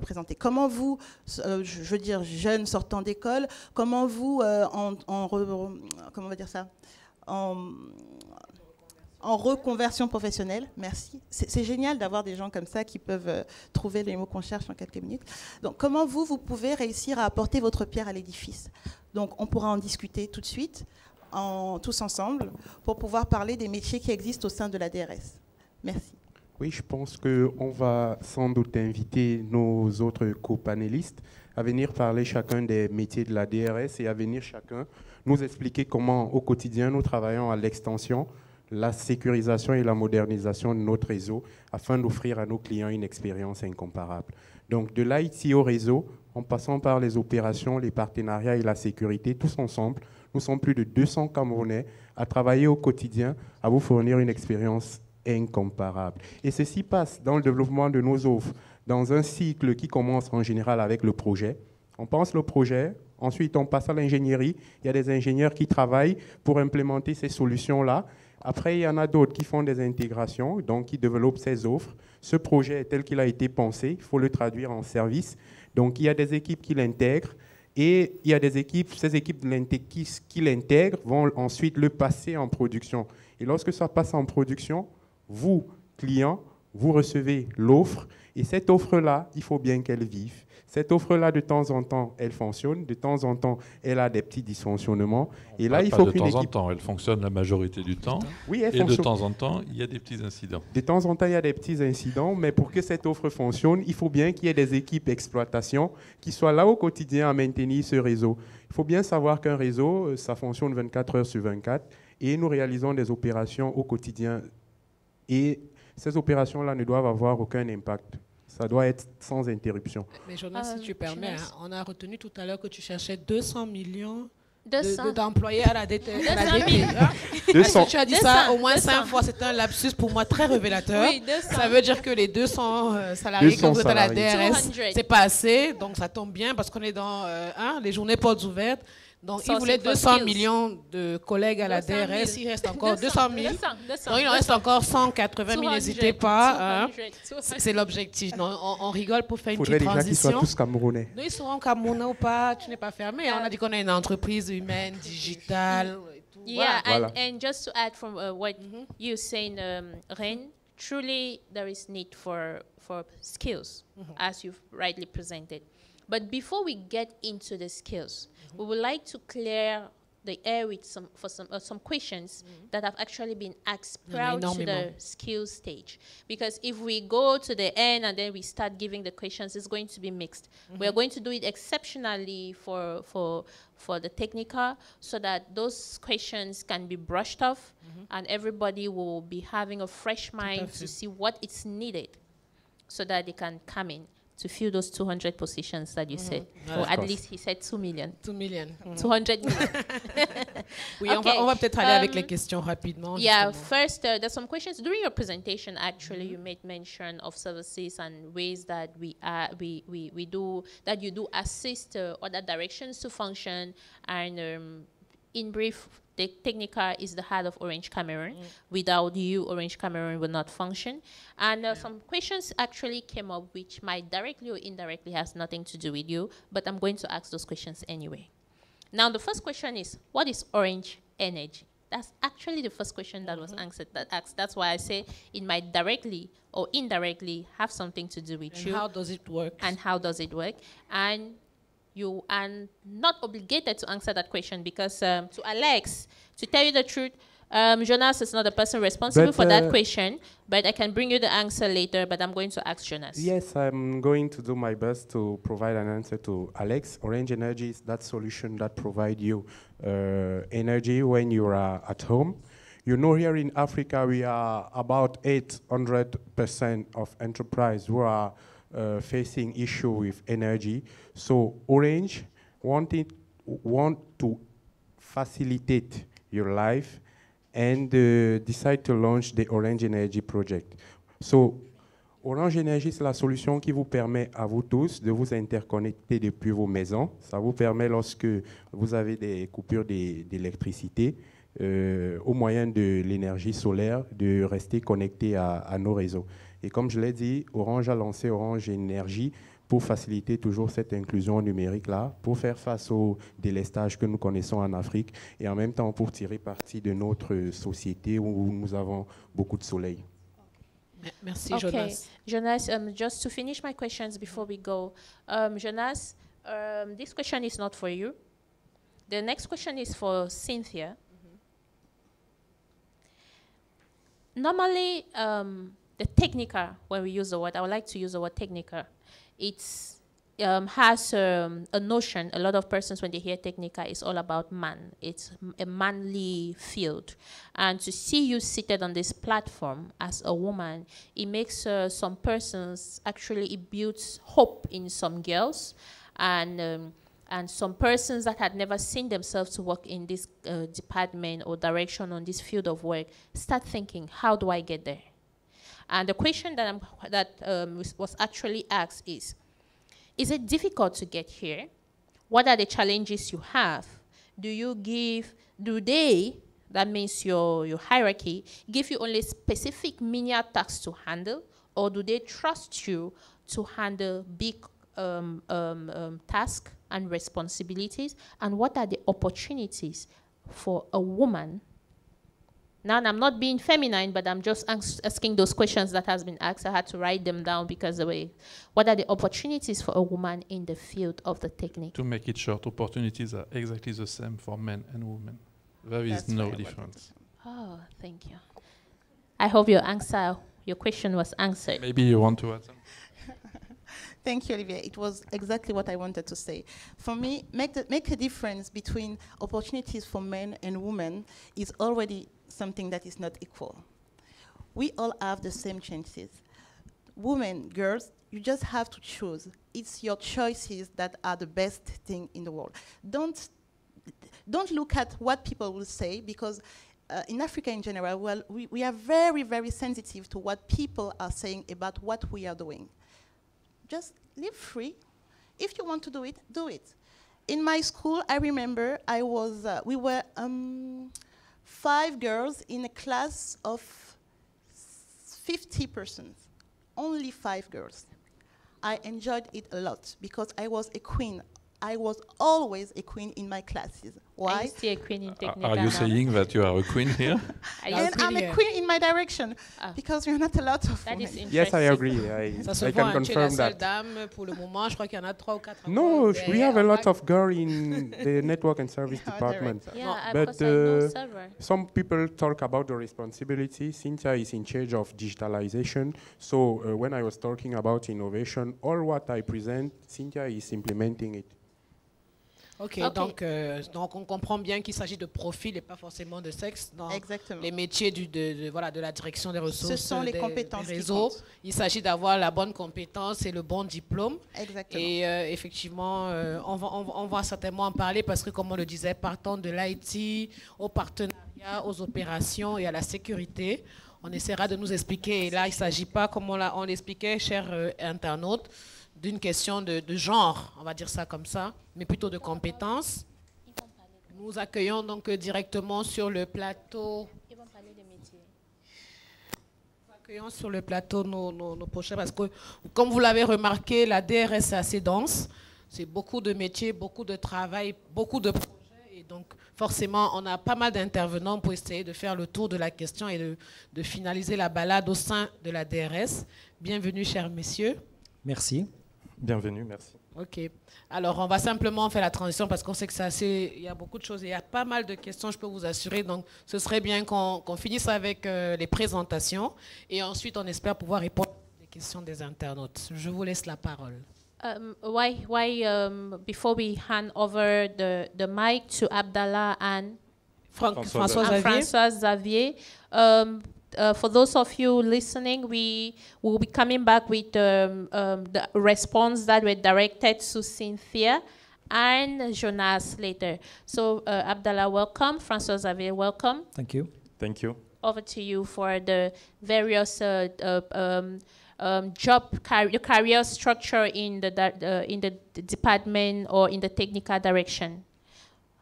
présentés. Comment vous, je veux dire jeunes sortant d'école, comment vous, comment on va dire ça, en reconversion professionnelle, merci. C'est génial d'avoir des gens comme ça qui peuvent trouver les mots qu'on cherche en quelques minutes. Donc, comment vous pouvez réussir à apporter votre pierre à l'édifice? Donc, on pourra en discuter tout de suite, tous ensemble, pour pouvoir parler des métiers qui existent au sein de la DRS. Merci. Oui, je pense qu'on va sans doute inviter nos autres co-panélistes à venir parler chacun des métiers de la DRS et à venir chacun nous expliquer comment, au quotidien, nous travaillons à l'extension, la sécurisation et la modernisation de notre réseau afin d'offrir à nos clients une expérience incomparable. Donc de l'IT au réseau, en passant par les opérations, les partenariats et la sécurité, tous ensemble, nous sommes plus de 200 Camerounais à travailler au quotidien à vous fournir une expérience incomparable. Et ceci passe dans le développement de nos offres, dans un cycle qui commence en général avec le projet. On pense le projet, ensuite on passe à l'ingénierie. Il y a des ingénieurs qui travaillent pour implémenter ces solutions-là. Après, il y en a d'autres qui font des intégrations, donc qui développent ces offres. Ce projet, tel qu'il a été pensé, il faut le traduire en service. Donc, il y a des équipes qui l'intègrent et il y a des équipes, ces équipes qui l'intègrent vont ensuite le passer en production. Et lorsque ça passe en production, vous, clients, vous recevez l'offre et cette offre-là, il faut bien qu'elle vive. Cette offre-là, de temps en temps, elle fonctionne. De temps en temps, elle a des petits dysfonctionnements. Et là, il faut qu'une équipe... De temps en temps, elle fonctionne la majorité du temps. Oui, elle fonctionne. Et de temps en temps, il y a des petits incidents. De temps en temps, il y a des petits incidents. Mais pour que cette offre fonctionne, il faut bien qu'il y ait des équipes d'exploitation qui soient là au quotidien à maintenir ce réseau. Il faut bien savoir qu'un réseau, ça fonctionne 24 heures sur 24. Et nous réalisons des opérations au quotidien. Et ces opérations-là ne doivent avoir aucun impact. Ça doit être sans interruption. Mais Jonas, si tu permets, on a retenu tout à l'heure que tu cherchais 200 millions 200. d'employés à la DT. 200 000. Tu as dit 200, ça au moins 5 fois. C'est un lapsus pour moi très révélateur. Oui, 200. Ça veut dire que les 200 salariés quand vous êtes à la DRS, c'est pas assez. Donc ça tombe bien parce qu'on est dans les journées portes ouvertes. Donc, il voulait 200 millions de collègues à la DRS. Il reste encore 200 000. Donc, il en reste encore 180 000. N'hésitez pas. C'est l'objectif. On rigole pour faire une petite transition. Il faudrait déjà qu'ils soient tous camerounais. Nous, ils seront camerounais ou pas, tu n'es pas fermé. On a dit qu'on est une entreprise humaine, digitale. Et tout. Yeah, voilà. And just to add from what you're saying, Ren, truly there is need for skills, as you've rightly presented. But before we get into the skills, we would like to clear the air with some questions that have actually been asked prior to the skills stage. Because if we go to the end and then we start giving the questions, it's going to be mixed. We are going to do it exceptionally for the technical so that those questions can be brushed off and everybody will be having a fresh mind to see what is needed so that they can come in to fill those 200 positions that you said. Or at least he said 2 million. 2 million. 200 million. Oui, okay. on va peut-être aller avec les questions rapidement. Yeah, first, there's some questions. During your presentation, actually, you made mention of services and ways that you do assist other directions to function. And in brief, Technica is the heart of Orange Cameroon. Without you, Orange Cameroon will not function. And some questions actually came up which might directly or indirectly has nothing to do with you, but I'm going to ask those questions anyway. Now, the first question is, what is Orange Energy? That's actually the first question that was asked. That's why I say it might directly or indirectly have something to do with And you. how does it work? And how does it work? And you are not obligated to answer that question because to Alex, to tell you the truth, Jonas is not the person responsible for that question, but I can bring you the answer later, but I'm going to ask Jonas. Yes, I'm going to do my best to provide an answer to Alex. Orange Energy is that solution that provides you energy when you are at home. You know, here in Africa, we are about 800% of enterprise who are facing issue with energy. So Orange want to facilitate your life and decide to launch the Orange Energy Project. So Orange Energy, c'est la solution qui vous permet à vous tous de vous interconnecter depuis vos maisons. Ça vous permet, lorsque vous avez des coupures d'électricité, au moyen de l'énergie solaire, de rester connecté à nos réseaux. Et comme je l'ai dit, Orange a lancé Orange Énergie pour faciliter toujours cette inclusion numérique-là, pour faire face au délestage que nous connaissons en Afrique et en même temps pour tirer parti de notre société où nous avons beaucoup de soleil. Merci, Okay, Jonas. Jonas, just to finish my questions before we go, Jonas, this question is not for you. The next question is for Cynthia. Normally, the Technica, when we use the word, I would like to use the word Technica, it's has a notion, a lot of persons when they hear Technica, it's all about man. It's a manly field. And to see you seated on this platform as a woman, it makes some persons, actually it builds hope in some girls and some persons that had never seen themselves to work in this department or direction on this field of work start thinking, how do I get there? And the question that was actually asked is it difficult to get here? What are the challenges you have? Do they, that means your hierarchy, give you only specific menial tasks to handle, or do they trust you to handle big tasks and responsibilities? And what are the opportunities for a woman? Now, I'm not being feminine, but I'm just asking those questions that has been asked. I had to write them down because what are the opportunities for a woman in the field of the technique? To make it short, opportunities are exactly the same for men and women. There is That's no very difference. Oh, thank you. I hope your question was answered. Maybe you want to add something? Thank you, Olivier. It was exactly what I wanted to say. For me, make a difference between opportunities for men and women is already something that is not equal. We all have the same chances. Women, girls, you just have to choose. It's your choices that are the best thing in the world. Don't look at what people will say, because in Africa in general, well, we are very, very sensitive to what people are saying about what we are doing. Just live free. If you want to do it, do it. In my school, I remember we were 5 girls in a class of 50 persons. Only 5 girls. I enjoyed it a lot because I was a queen. I was always a queen in my classes. Are Why? you still a queen in Technica Are you now? saying that you are a queen here? Are you And I'm a queen in my direction because we're not a lot of That is women. interesting. Yes, I agree. Ça se I voit, can hein, tu es la confirm seule that. dame pour le moment. Je crois qu'il y en a 3 ou 4. No, we have a lot of girls in the network and service Yeah, department. director. Yeah, But, because I know several. Some people talk about the responsibility. Cynthia is in charge of digitalization. So when I was talking about innovation, all what I present, Cynthia is implementing it. Ok, Ok. donc on comprend bien qu'il s'agit de profil et pas forcément de sexe dans Exactement. les métiers de la direction des ressources, Ce sont les des compétences qui réseaux. comptent. Il s'agit d'avoir la bonne compétence et le bon diplôme. Exactement. Et effectivement, on va certainement en parler parce que, comme on le disait, partant de l'IT au partenariat, aux opérations et à la sécurité, on essaiera de nous expliquer. Et là, il ne s'agit pas, comme on l'expliquait, chers internautes, d'une question de genre, on va dire ça comme ça, mais plutôt de compétences. Nous accueillons donc directement sur le plateau. Ils vont parler des métiers. Nous accueillons sur le plateau nos prochains parce que, comme vous l'avez remarqué, la DRS est assez dense. C'est beaucoup de métiers, beaucoup de travail, beaucoup de projets. Et donc, forcément, on a pas mal d'intervenants pour essayer de faire le tour de la question et de finaliser la balade au sein de la DRS. Bienvenue, chers messieurs. Merci. Bienvenue, merci. OK. Alors, on va simplement faire la transition parce qu'on sait que c'est assez, il y a beaucoup de choses et il y a pas mal de questions, je peux vous assurer. Donc, ce serait bien qu'on finisse avec les présentations et ensuite, on espère pouvoir répondre aux questions des internautes. Je vous laisse la parole. Before we hand over the mic to Abdallah and François Xavier, for those of you listening, we will be coming back with the response that were directed to Cynthia and Jonas later. So, Abdallah, welcome. François Xavier, welcome. Thank you. Thank you. Over to you for the various the career structure in the department or in the technical direction.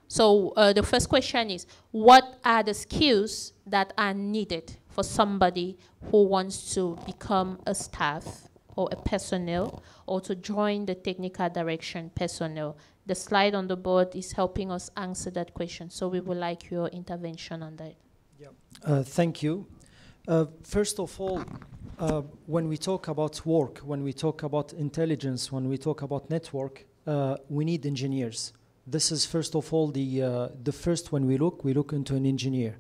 So the first question is, what are the skills that are needed for somebody who wants to become a staff or a personnel or to join the technical direction personnel? The slide on the board is helping us answer that question. So we would like your intervention on that. Yeah. Thank you. First of all, when we talk about work, when we talk about intelligence, when we talk about network, we need engineers. This is first of all the first when we look into an engineer.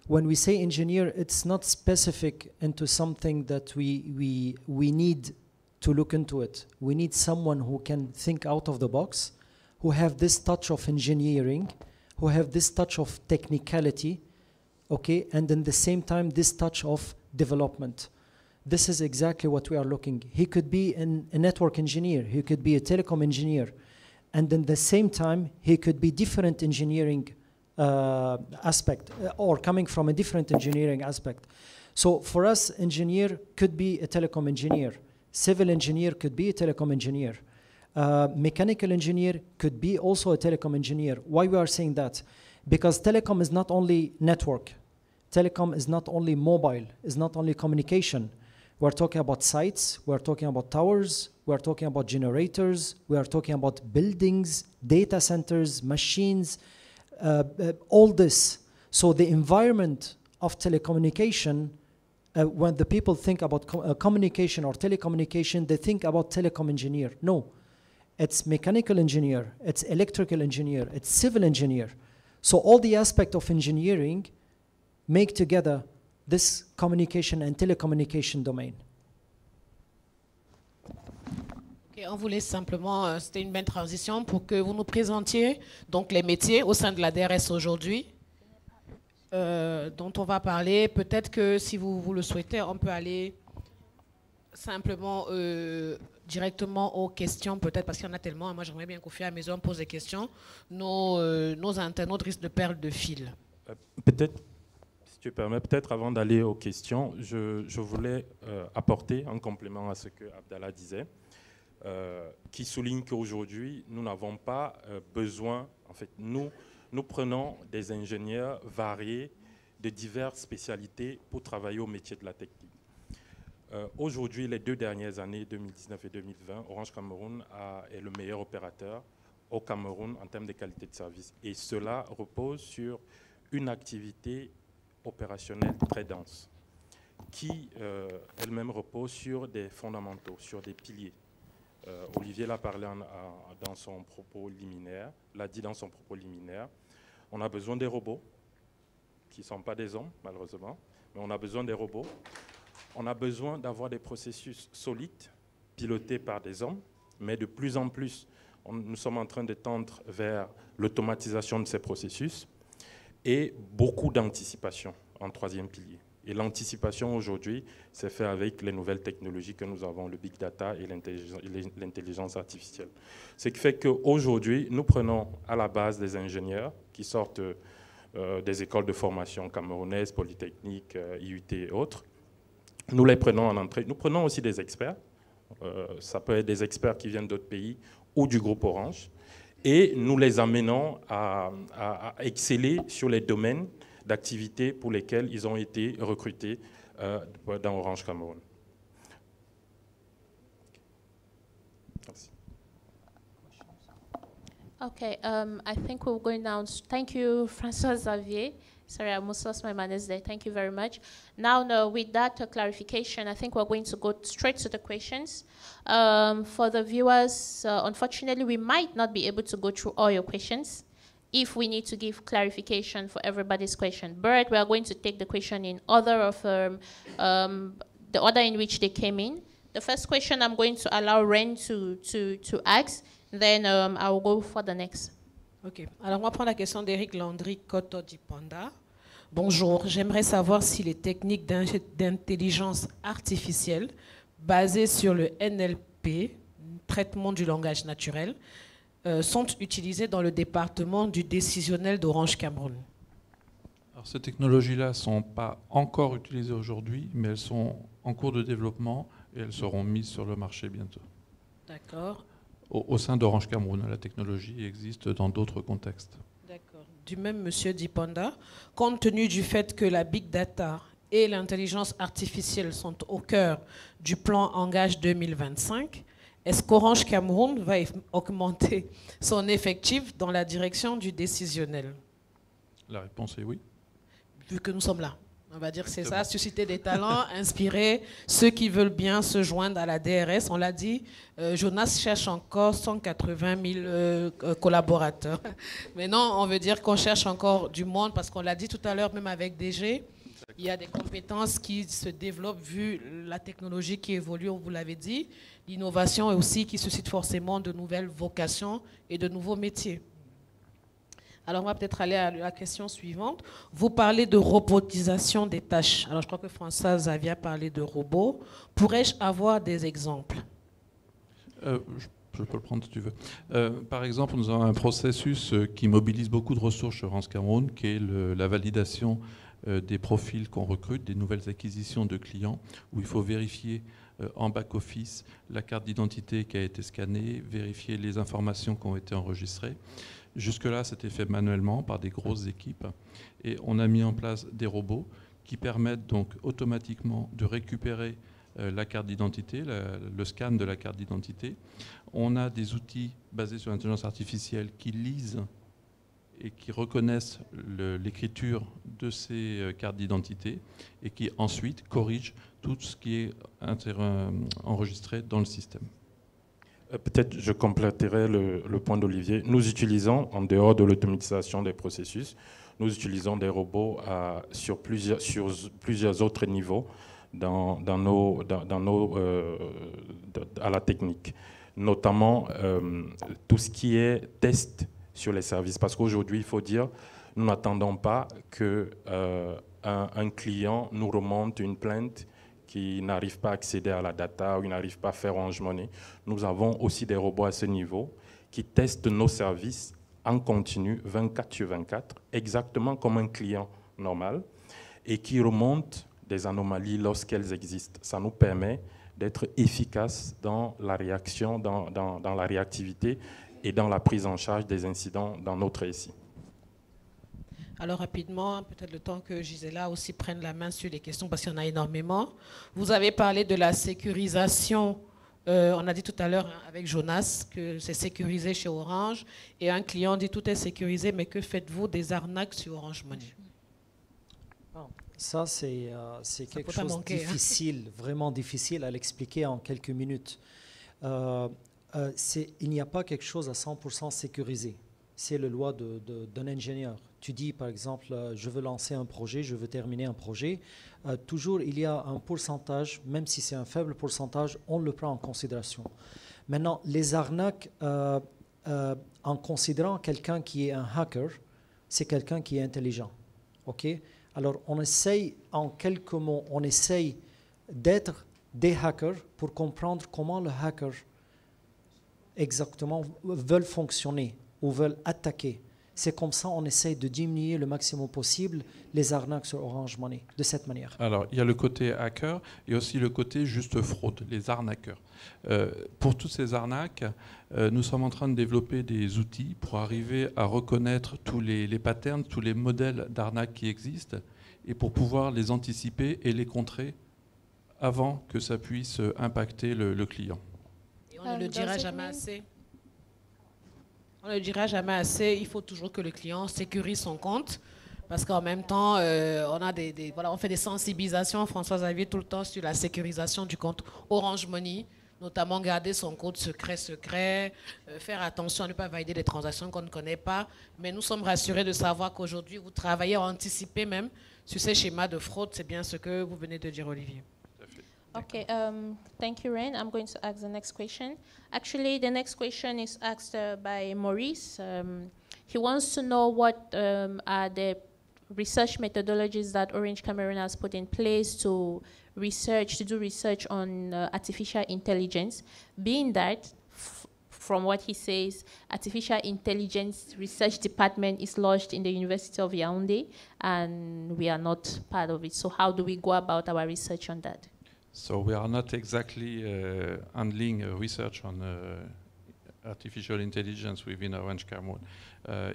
When we say engineer, it's not specific into something that we need to look into it. We need someone who can think out of the box, who have this touch of engineering, who have this touch of technicality, okay, and in the same time this touch of development. This is exactly what we are looking. He could be a network engineer, he could be a telecom engineer, and in the same time he could be different engineering aspect or coming from a different engineering aspect. So for us, engineer could be a telecom engineer, civil engineer could be a telecom engineer, mechanical engineer could be also a telecom engineer. Why we are saying that? Because telecom is not only network, telecom is not only mobile, is not only communication. We're talking about sites, we're talking about towers, we're talking about generators, we are talking about buildings, data centers, machines, all this. So the environment of telecommunication, when the people think about communication or telecommunication, they think about telecom engineer. No, it's mechanical engineer, it's electrical engineer, it's civil engineer. So all the aspects of engineering make together this communication and telecommunication domain. Okay, on vous laisse simplement, c'était une belle transition pour que vous nous présentiez donc les métiers au sein de la DRS aujourd'hui dont on va parler. Peut-être que si vous le souhaitez, on peut aller simplement directement aux questions, peut-être parce qu'il y en a tellement. Moi, j'aimerais bien qu'au fur et à mesure on pose des questions. Nos internautes risquent de perdre de fil. Peut-être, si tu permets, peut-être avant d'aller aux questions, je voulais apporter un complément à ce que Abdallah disait, qui souligne qu'aujourd'hui, nous n'avons pas besoin, en fait, nous prenons des ingénieurs variés de diverses spécialités pour travailler au métier de la technique. Aujourd'hui, les 2 dernières années, 2019 et 2020, Orange Cameroun est le meilleur opérateur au Cameroun en termes de qualité de service. Et cela repose sur une activité opérationnelle très dense, qui elle-même repose sur des fondamentaux, sur des piliers. Olivier l'a parlé dans son propos liminaire, l'a dit dans son propos liminaire. On a besoin des robots, qui ne sont pas des hommes, malheureusement, mais on a besoin des robots. On a besoin d'avoir des processus solides, pilotés par des hommes, mais de plus en plus, nous sommes en train de tendre vers l'automatisation de ces processus et beaucoup d'anticipation en 3e pilier. Et l'anticipation aujourd'hui, c'est fait avec les nouvelles technologies que nous avons, le big data et l'intelligence artificielle. Ce qui fait qu'aujourd'hui, nous prenons à la base des ingénieurs qui sortent des écoles de formation camerounaises, Polytechnique, IUT et autres. Nous les prenons en entrée. Nous prenons aussi des experts. Ça peut être des experts qui viennent d'autres pays ou du groupe Orange. et nous les amenons à exceller sur les domaines d'activité pour lesquels ils ont été recrutés dans Orange Cameroun. Merci. Okay, I think we're going now. Thank you, Francois Xavier. Sorry, I almost lost my manners there. Thank you very much. Now, with that clarification, I think we're going to go straight to the questions. For the viewers, unfortunately, we might not be able to go through all your questions if we need to give clarification for everybody's question. But we are going to take the question in order of the order in which they came in. The first question I'm going to allow Ren to ask, then I will go for the next. Ok. Alors, on va prendre la question d'Éric Landry Koto-Dipanda. Bonjour, j'aimerais savoir si les techniques d'intelligence artificielle basées sur le NLP, traitement du langage naturel, sont utilisées dans le département du décisionnel d'Orange Cameroun. Alors, ces technologies-là ne sont pas encore utilisées aujourd'hui, mais elles sont en cours de développement et elles seront mises sur le marché bientôt. D'accord. Au sein d'Orange Cameroun, la technologie existe dans d'autres contextes. D'accord. Du même monsieur Dipanda, compte tenu du fait que la big data et l'intelligence artificielle sont au cœur du plan Engage 2025, est-ce qu'Orange Cameroun va augmenter son effectif dans la direction du décisionnel? La réponse est oui. Vu que nous sommes là. On va dire que c'est ça, susciter des talents, inspirer ceux qui veulent bien se joindre à la DRS. On l'a dit, Jonas cherche encore 180 000 collaborateurs. Mais non, on veut dire qu'on cherche encore du monde parce qu'on l'a dit tout à l'heure, même avec DG, il y a des compétences qui se développent vu la technologie qui évolue, on vous l'avait dit, l'innovation aussi qui suscite forcément de nouvelles vocations et de nouveaux métiers. Alors, on va peut-être aller à la question suivante. Vous parlez de robotisation des tâches. Alors, je crois que François Xavier a parlé de robots. Pourrais-je avoir des exemples? Je peux le prendre si tu veux. Par exemple, nous avons un processus qui mobilise beaucoup de ressources chez Orange Cameroun, qui est la validation des profils qu'on recrute, des nouvelles acquisitions de clients, où il faut vérifier en back-office la carte d'identité qui a été scannée, vérifier les informations qui ont été enregistrées. Jusque-là, c'était fait manuellement par des grosses équipes et on a mis en place des robots qui permettent donc automatiquement de récupérer la carte d'identité, le scan de la carte d'identité. On a des outils basés sur l'intelligence artificielle qui lisent et qui reconnaissent l'écriture de ces cartes d'identité et qui ensuite corrigent tout ce qui est enregistré dans le système. Peut-être je compléterai le point d'Olivier. Nous utilisons, en dehors de l'automatisation des processus, nous utilisons des robots sur plusieurs autres niveaux à la technique. Notamment tout ce qui est test sur les services. Parce qu'aujourd'hui, il faut dire, nous n'attendons pas qu'un client nous remonte une plainte qui n'arrivent pas à accéder à la data ou qui n'arrivent pas à faire Orange Money. Nous avons aussi des robots à ce niveau qui testent nos services en continu, 24 sur 24, exactement comme un client normal, et qui remontent des anomalies lorsqu'elles existent. Ça nous permet d'être efficaces dans la réaction, dans la réactivité et dans la prise en charge des incidents dans notre SI. Alors rapidement, peut-être le temps que Gisela aussi prenne la main sur les questions parce qu'il y en a énormément. Vous avez parlé de la sécurisation. On a dit tout à l'heure avec Jonas que c'est sécurisé chez Orange et un client dit tout est sécurisé, mais que faites-vous des arnaques sur Orange Money? Ça, c'est quelque chose de difficile, vraiment difficile à l'expliquer en quelques minutes. Il n'y a pas quelque chose à 100% sécurisé. C'est la loi d'un ingénieur. Tu dis, par exemple, je veux lancer un projet, je veux terminer un projet. Toujours, il y a un pourcentage, même si c'est un faible pourcentage, on le prend en considération. Maintenant, les arnaques, en considérant quelqu'un qui est un hacker, c'est quelqu'un qui est intelligent. Okay? Alors, on essaye, en quelques mots, on essaye d'être des hackers pour comprendre comment le hacker exactement veulent fonctionner ou veulent attaquer. C'est comme ça on essaye de diminuer le maximum possible les arnaques sur Orange Money, de cette manière. Alors, il y a le côté hacker et aussi le côté juste fraude, les arnaqueurs. Pour toutes ces arnaques, nous sommes en train de développer des outils pour arriver à reconnaître tous les patterns, tous les modèles d'arnaques qui existent et pour pouvoir les anticiper et les contrer avant que ça puisse impacter le client. Et on ne le dira jamais assez. On ne le dira jamais assez. Il faut toujours que le client sécurise son compte. Parce qu'en même temps, on fait des sensibilisations, François Xavier, tout le temps sur la sécurisation du compte Orange Money, notamment garder son code secret, faire attention à ne pas valider des transactions qu'on ne connaît pas. Mais nous sommes rassurés de savoir qu'aujourd'hui, vous travaillez à anticiper même sur ces schémas de fraude. C'est bien ce que vous venez de dire, Olivier. Okay, thank you, Ren. I'm going to ask the next question. Actually, the next question is asked by Maurice. He wants to know what are the research methodologies that Orange Cameroon has put in place to do research on artificial intelligence, being that, from what he says, artificial intelligence research department is lodged in the University of Yaoundé, and we are not part of it. So how do we go about our research on that? So we are not exactly handling research on artificial intelligence within Orange Cameroon.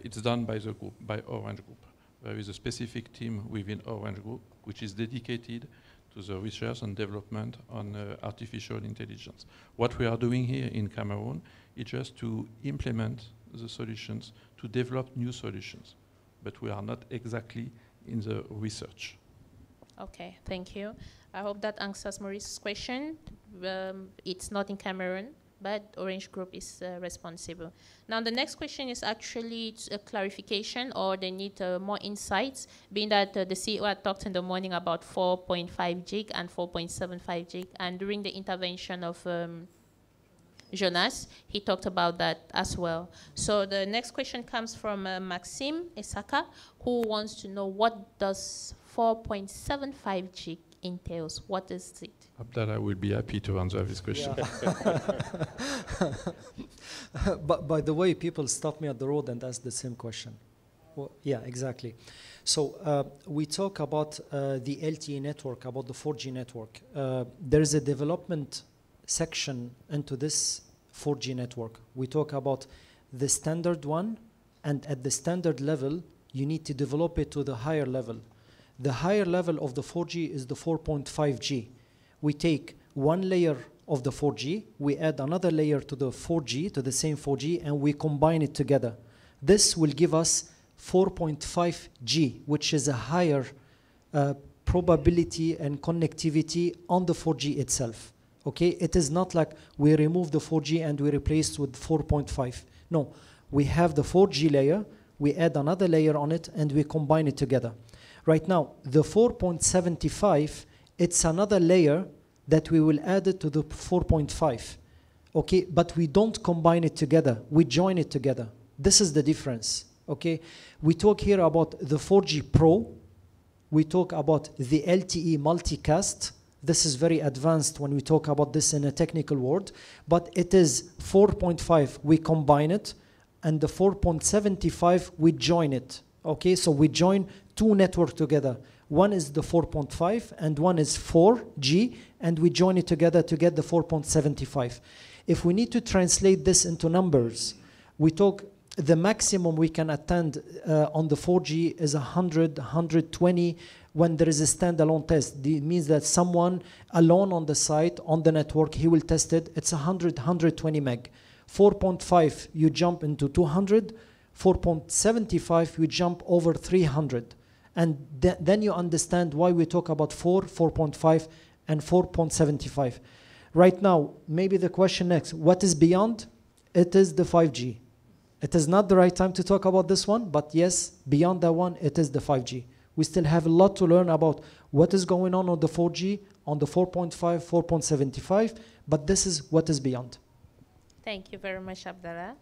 It's done by the group, by Orange Group. There is a specific team within Orange Group which is dedicated to the research and development on artificial intelligence. What we are doing here in Cameroon is just to implement the solutions, to develop new solutions, but we are not exactly in the research. Okay, thank you. I hope that answers Maurice's question. It's not in Cameroon, but Orange Group is responsible. Now, the next question is actually a clarification, or they need more insights, being that the CEO had talked in the morning about 4.5 gig and 4.75 gig, and during the intervention of Jonas, he talked about that as well. So the next question comes from Maxime Esaka, who wants to know what does 4.75 gig entails. What is it? Abdallah will be happy to answer this question. Yeah. But by the way, people stop me at the road and ask the same question. Well, yeah, exactly. So we talk about the LTE network, about the 4G network. There is a development section into this 4G network. We talk about the standard one, and at the standard level, you need to develop it to the higher level. The higher level of the 4G is the 4.5G. We take one layer of the 4G, we add another layer to the 4G, to the same 4G, and we combine it together. This will give us 4.5G, which is a higher probability and connectivity on the 4G itself. Okay, it is not like we remove the 4G and we replace with 4.5. No, we have the 4G layer, we add another layer on it, and we combine it together. Right now, the 4.75, it's another layer that we will add it to the 4.5. Okay, but we don't combine it together, we join it together. This is the difference. Okay, we talk here about the 4G Pro, we talk about the LTE multicast. This is very advanced when we talk about this in a technical word, but it is 4.5, we combine it, and the 4.75, we join it. Okay, so we join two networks together. One is the 4.5 and one is 4G, and we join it together to get the 4.75. If we need to translate this into numbers, we talk the maximum we can attend on the 4G is 100, 120 when there is a standalone test. It means that someone alone on the site, on the network, he will test it. It's 100, 120 meg. 4.5, you jump into 200. 4.75, you jump over 300. And then you understand why we talk about 4, 4.5, and 4.75. Right now, maybe the question next, what is beyond? It is the 5G. It is not the right time to talk about this one, but yes, beyond that one, it is the 5G. We still have a lot to learn about what is going on the 4G, on the 4.5, 4.75, but this is what is beyond. Thank you very much, Abdallah.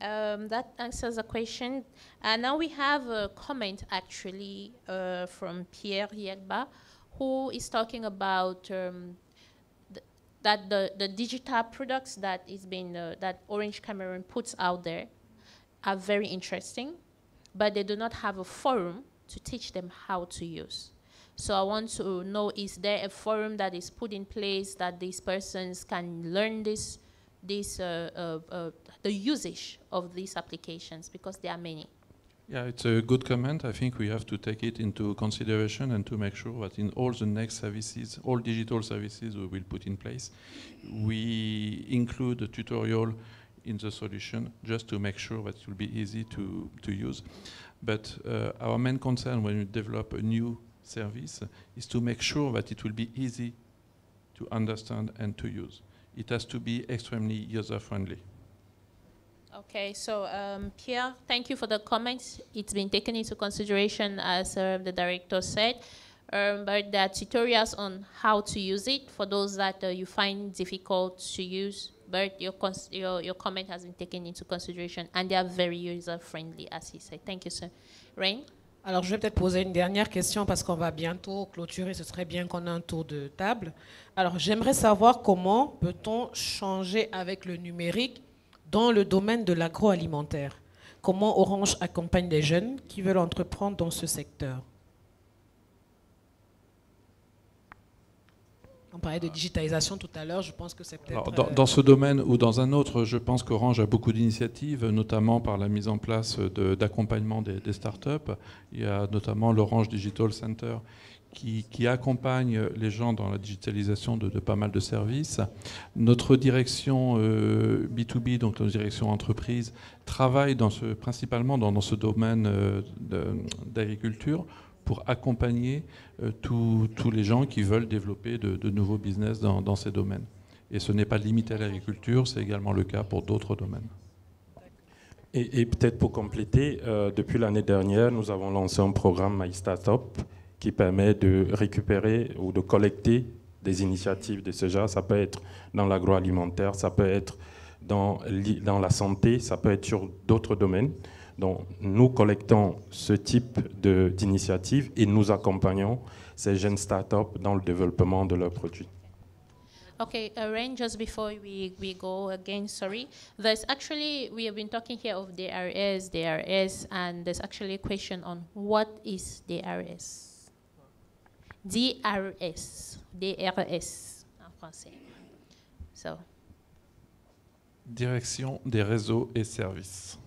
That answers the question. Now we have a comment actually from Pierre Yegba, who is talking about that the digital products that is being that Orange Cameroon puts out there are very interesting. but they do not have a forum to teach them how to use. So I want to know, is there a forum that is put in place that these persons can learn the usage of these applications, because there are many. Yeah, it's a good comment. I think we have to take it into consideration and to make sure that in all the next services, all digital services we will put in place, we include a tutorial in the solution just to make sure that it will be easy to use. But our main concern when we develop a new service is to make sure that it will be easy to understand and to use. It has to be extremely user-friendly. Okay, so Pierre, thank you for the comments. It's been taken into consideration, as the director said, but there are tutorials on how to use it for those that you find difficult to use, but your comment has been taken into consideration, and they are very user-friendly, as he said. Thank you, sir. Rain? Alors, je vais peut-être poser une dernière question parce qu'on va bientôt clôturer. Ce serait bien qu'on ait un tour de table. Alors, j'aimerais savoir comment peut-on changer avec le numérique dans le domaine de l'agroalimentaire. Comment Orange accompagne les jeunes qui veulent entreprendre dans ce secteur? On parlait de digitalisation tout à l'heure, je pense que c'est peut-être... Dans ce domaine ou dans un autre, je pense qu'Orange a beaucoup d'initiatives, notamment par la mise en place d'accompagnement des startups. Il y a notamment l'Orange Digital Center qui accompagne les gens dans la digitalisation de pas mal de services. Notre direction B2B, donc notre direction entreprise, travaille principalement dans ce domaine d'agriculture pour accompagner tous les gens qui veulent développer de nouveaux business dans ces domaines. Et ce n'est pas limité à l'agriculture, c'est également le cas pour d'autres domaines. Et peut-être pour compléter, depuis l'année dernière, nous avons lancé un programme My Startup qui permet de récupérer ou de collecter des initiatives de ce genre. Ça peut être dans l'agroalimentaire, ça peut être dans la santé, ça peut être sur d'autres domaines. Donc, nous collectons ce type d'initiatives et nous accompagnons ces jeunes startups dans le développement de leurs produits. Okay, Rain, just before we go again, sorry. There's actually, we have been talking here of DRS, and there's actually a question on what is DRS? DRS en français. So. Direction des réseaux et services.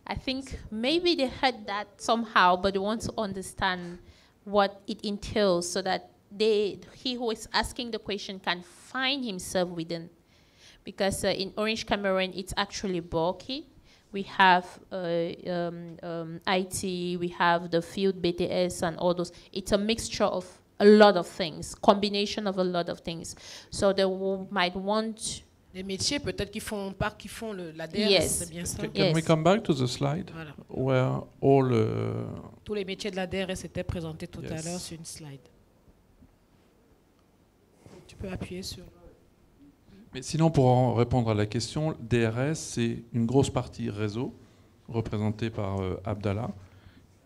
I think maybe they heard that somehow, but they want to understand what it entails so that he who is asking the question can find himself within. Because in Orange Cameroon, it's actually bulky. We have IT, we have the field BTS and all those. It's a mixture of a lot of things, combination of a lot of things. So they might want... Les métiers peut-être qui font la DRS, yes. C'est bien ça? Can we come back to the slide? Voilà. Where all, tous les métiers de la DRS étaient présentés tout à l'heure sur une slide. Tu peux appuyer sur... Mais sinon, pour en répondre à la question, DRS, c'est une grosse partie réseau, représentée par Abdallah,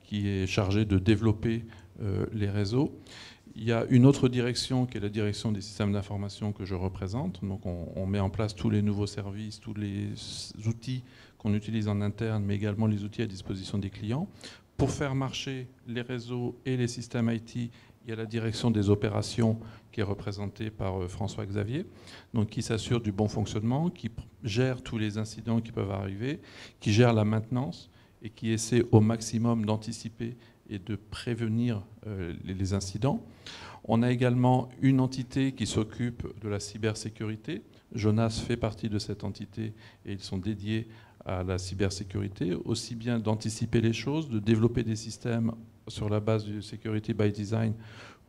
qui est chargé de développer les réseaux. Il y a une autre direction qui est la direction des systèmes d'information que je représente. Donc on met en place tous les nouveaux services, tous les outils qu'on utilise en interne, mais également les outils à disposition des clients. Pour faire marcher les réseaux et les systèmes IT, il y a la direction des opérations qui est représentée par François Xavier, donc qui s'assure du bon fonctionnement, qui gère tous les incidents qui peuvent arriver, qui gère la maintenance et qui essaie au maximum d'anticiper et de prévenir les incidents. On a également une entité qui s'occupe de la cybersécurité. Jonas fait partie de cette entité et ils sont dédiés à la cybersécurité, aussi bien d'anticiper les choses, de développer des systèmes sur la base du Security by Design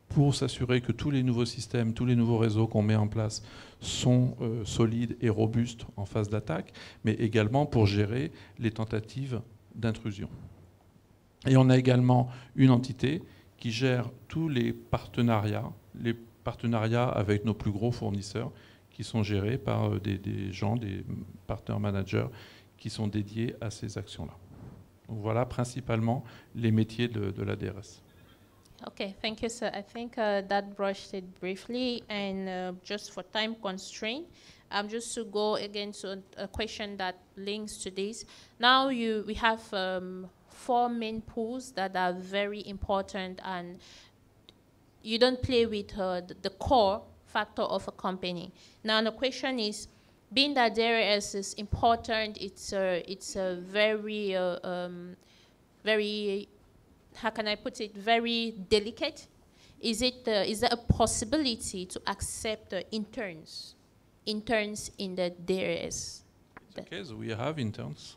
pour s'assurer que tous les nouveaux systèmes, tous les nouveaux réseaux qu'on met en place sont solides et robustes en phase d'attaque, mais également pour gérer les tentatives d'intrusion. Et on a également une entité qui gère tous les partenariats avec nos plus gros fournisseurs qui sont gérés par des gens, des partner managers qui sont dédiés à ces actions-là. Donc voilà principalement les métiers de la DRS. Okay, thank you, sir. I think that brushed it briefly, and just for time constraint, Just to go again to a question that links to this. Now we have 4 main pools that are very important, and you don't play with the core factor of a company. Now the question is, being that DRS is important, it's a very very, how can I put it, very delicate. Is there a possibility to accept interns in the DRS? Okay, so we have interns.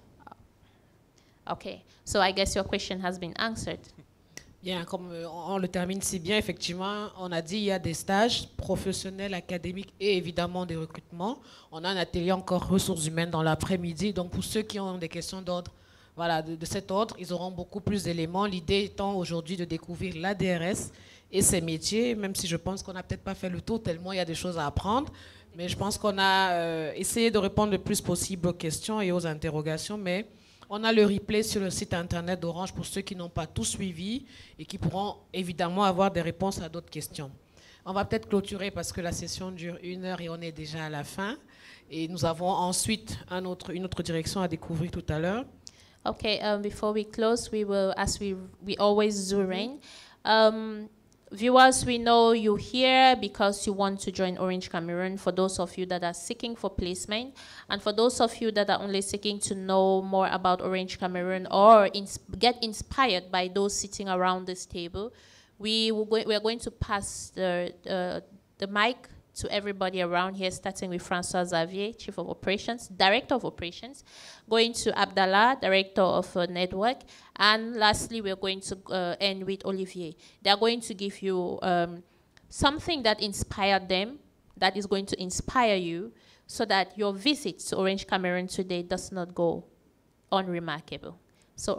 Okay, so I guess your question has been answered. Bien, comme on le termine si bien, effectivement, on a dit il y a des stages professionnels, académiques et évidemment des recrutements. On a un atelier encore ressources humaines dans l'après-midi. Donc pour ceux qui ont des questions d'ordre, voilà, de cet ordre, ils auront beaucoup plus d'éléments. L'idée étant aujourd'hui de découvrir la DRS et ses métiers, même si je pense qu'on n'a peut-être pas fait le tour tellement il y a des choses à apprendre. Mais je pense qu'on a essayé de répondre le plus possible aux questions et aux interrogations. Mais on a le replay sur le site internet d'Orange pour ceux qui n'ont pas tout suivi et qui pourront évidemment avoir des réponses à d'autres questions. On va peut-être clôturer parce que la session dure 1 heure et on est déjà à la fin. Et nous avons ensuite une autre direction à découvrir tout à l'heure. Okay, before we close, we will, as we always do, Rain. Viewers, we know you're here because you want to join Orange Cameroon, for those of you that are seeking for placement, and for those of you that are only seeking to know more about Orange Cameroon or get inspired by those sitting around this table, we are going to pass the mic to everybody around here, starting with Francois Xavier, Chief of Operations, Director of Operations, going to Abdallah, Director of Network, and lastly, we're going to end with Olivier. They're going to give you something that inspired them, that is going to inspire you, so that your visit to Orange Cameroon today does not go unremarkable. So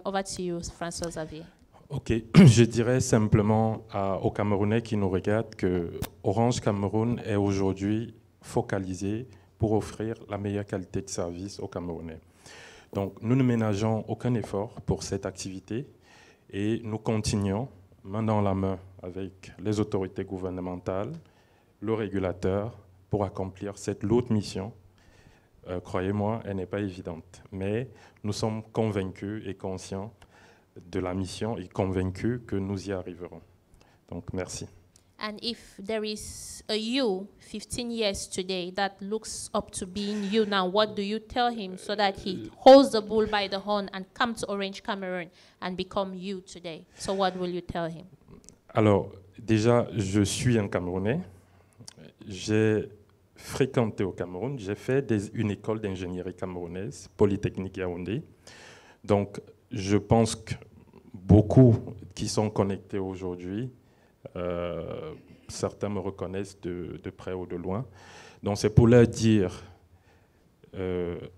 over to you, Francois Xavier. Ok, je dirais simplement aux Camerounais qui nous regardent que Orange Cameroun est aujourd'hui focalisé pour offrir la meilleure qualité de service aux Camerounais. Donc nous ne ménageons aucun effort pour cette activité et nous continuons main dans la main avec les autorités gouvernementales, le régulateur, pour accomplir cette lourde mission. Croyez-moi, elle n'est pas évidente, mais nous sommes convaincus et conscients de la mission et convaincus que nous y arriverons. Donc, merci. And if there is a you 15 years today that looks up to being you now, what do you tell him so that he holds the bull by the horn and come to Orange Cameroon and become you today? So what will you tell him? Alors, déjà, je suis un Camerounais. J'ai fréquenté au Cameroun. J'ai fait une école d'ingénierie camerounaise, Polytechnique Yaoundé. Donc, je pense que beaucoup qui sont connectés aujourd'hui, certains me reconnaissent de près ou de loin. Donc c'est pour leur dire,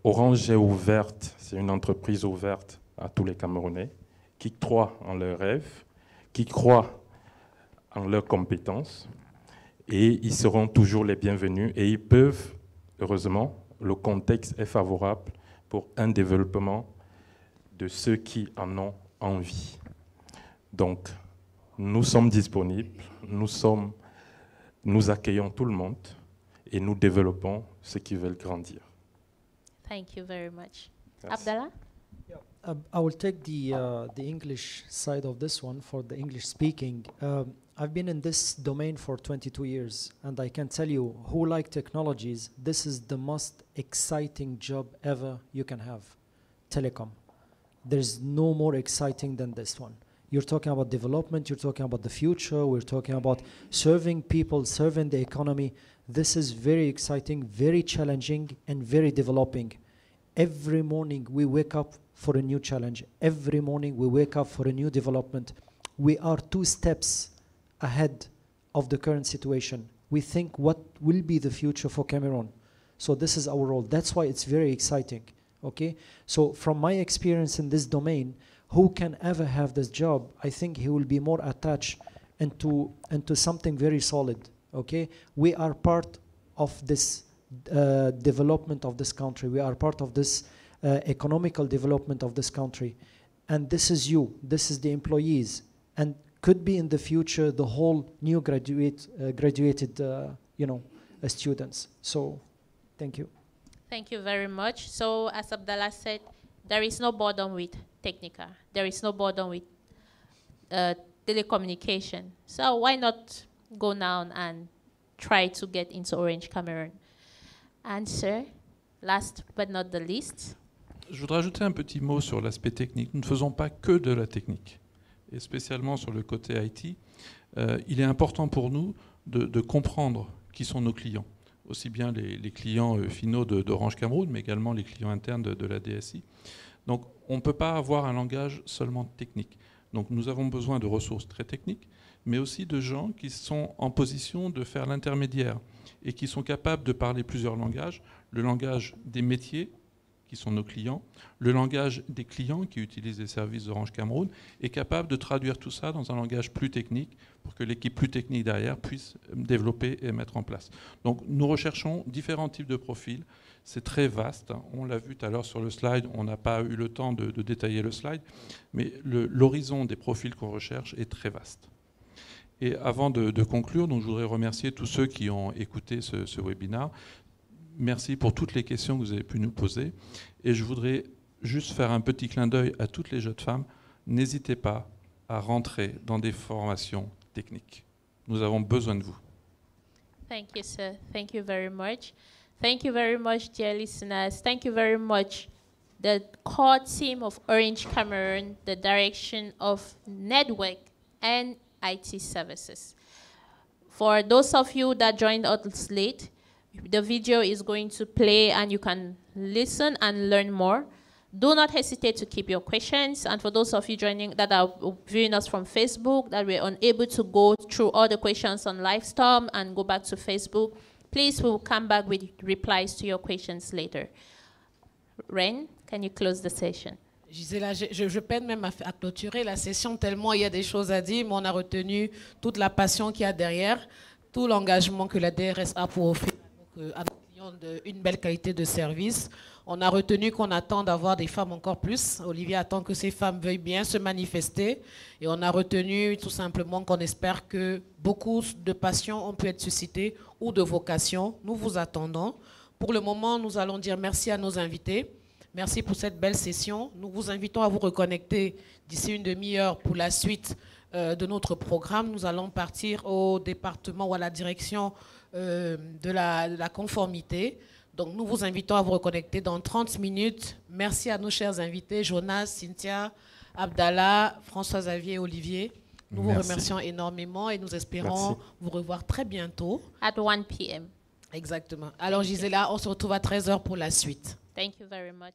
Orange est ouverte, c'est une entreprise ouverte à tous les Camerounais qui croient en leurs rêves, qui croient en leurs compétences, et ils seront toujours les bienvenus et ils peuvent, heureusement, le contexte est favorable pour un développement de ceux qui en ont envie. Donc, nous sommes disponibles, nous accueillons tout le monde et nous développons ceux qui veulent grandir. Thank you very much. Merci. Abdallah? I will take the English side of this one for the English speaking. I've been in this domain for 22 years, and I can tell you, who like technologies, this is the most exciting job ever you can have, telecom. There's no more exciting than this one. You're talking about development, you're talking about the future, we're talking about serving people, serving the economy. This is very exciting, very challenging, and very developing. Every morning we wake up for a new challenge. Every morning we wake up for a new development. We are 2 steps ahead of the current situation. We think what will be the future for Cameroon. So this is our role. That's why it's very exciting. Okay, so from my experience in this domain, who can ever have this job, I think he will be more attached into something very solid. Okay, we are part of this development of this country. We are part of this economical development of this country, and this is you. This is the employees, and could be in the future the whole new graduated students. So Thank you. Thank you very much. So, as Abdallah said, there is no boredom with Technica. There is no boredom with telecommunication. So, why not go now and try to get into Orange Cameroon? And sir, last but not the least. Je voudrais ajouter un petit mot sur l'aspect technique. Nous ne faisons pas que de la technique, et spécialement sur le côté IT. Il est important pour nous de comprendre qui sont nos clients, aussi bien les clients finaux d'Orange Cameroun, mais également les clients internes de la DSI. Donc on ne peut pas avoir un langage seulement technique. Donc nous avons besoin de ressources très techniques, mais aussi de gens qui sont en position de faire l'intermédiaire et qui sont capables de parler plusieurs langages, le langage des métiers, qui sont nos clients, le langage des clients qui utilisent les services d'Orange Cameroun, est capable de traduire tout ça dans un langage plus technique pour que l'équipe plus technique derrière puisse développer et mettre en place. Donc nous recherchons différents types de profils. C'est très vaste. On l'a vu tout à l'heure sur le slide. On n'a pas eu le temps de détailler le slide, mais l'horizon des profils qu'on recherche est très vaste. Et avant de conclure, donc, je voudrais remercier tous ceux qui ont écouté ce webinaire. Merci pour toutes les questions que vous avez pu nous poser. Et je voudrais juste faire un petit clin d'œil à toutes les jeunes femmes. N'hésitez pas à rentrer dans des formations techniques. Nous avons besoin de vous. Thank you, sir. Thank you very much. Thank you very much, dear listeners. Thank you very much, the core team of Orange Cameroon, the direction of network and IT services. For those of you that joined us late, the video is going to play and you can listen and learn more. Do not hesitate to keep your questions. And for those of you that are viewing us from Facebook, that we're unable to go through all the questions on Livestorm and go back to Facebook, please, we'll come back with replies to your questions later. Ren, can you close the session? Gisela, je peine même à clôturer la session tellement il y a des choses à dire, mais on a retenu toute la passion qu'il y a derrière, tout l'engagement que la DRS a pour offrir à nos clients une belle qualité de service. On a retenu qu'on attend d'avoir des femmes encore plus. Olivier attend que ces femmes veuillent bien se manifester. Et on a retenu tout simplement qu'on espère que beaucoup de passions ont pu être suscitées ou de vocations. Nous vous attendons. Pour le moment, nous allons dire merci à nos invités. Merci pour cette belle session. Nous vous invitons à vous reconnecter d'ici une demi-heure pour la suite de notre programme. Nous allons partir au département ou à la direction de la conformité. Donc, nous vous invitons à vous reconnecter dans 30 minutes. Merci à nos chers invités, Jonas, Cynthia, Abdallah, François-Xavier et Olivier. Nous vous remercions énormément et nous espérons vous revoir très bientôt. At 1 p.m. Exactement. Alors, Gisela, on se retrouve à 13h pour la suite. Thank you very much.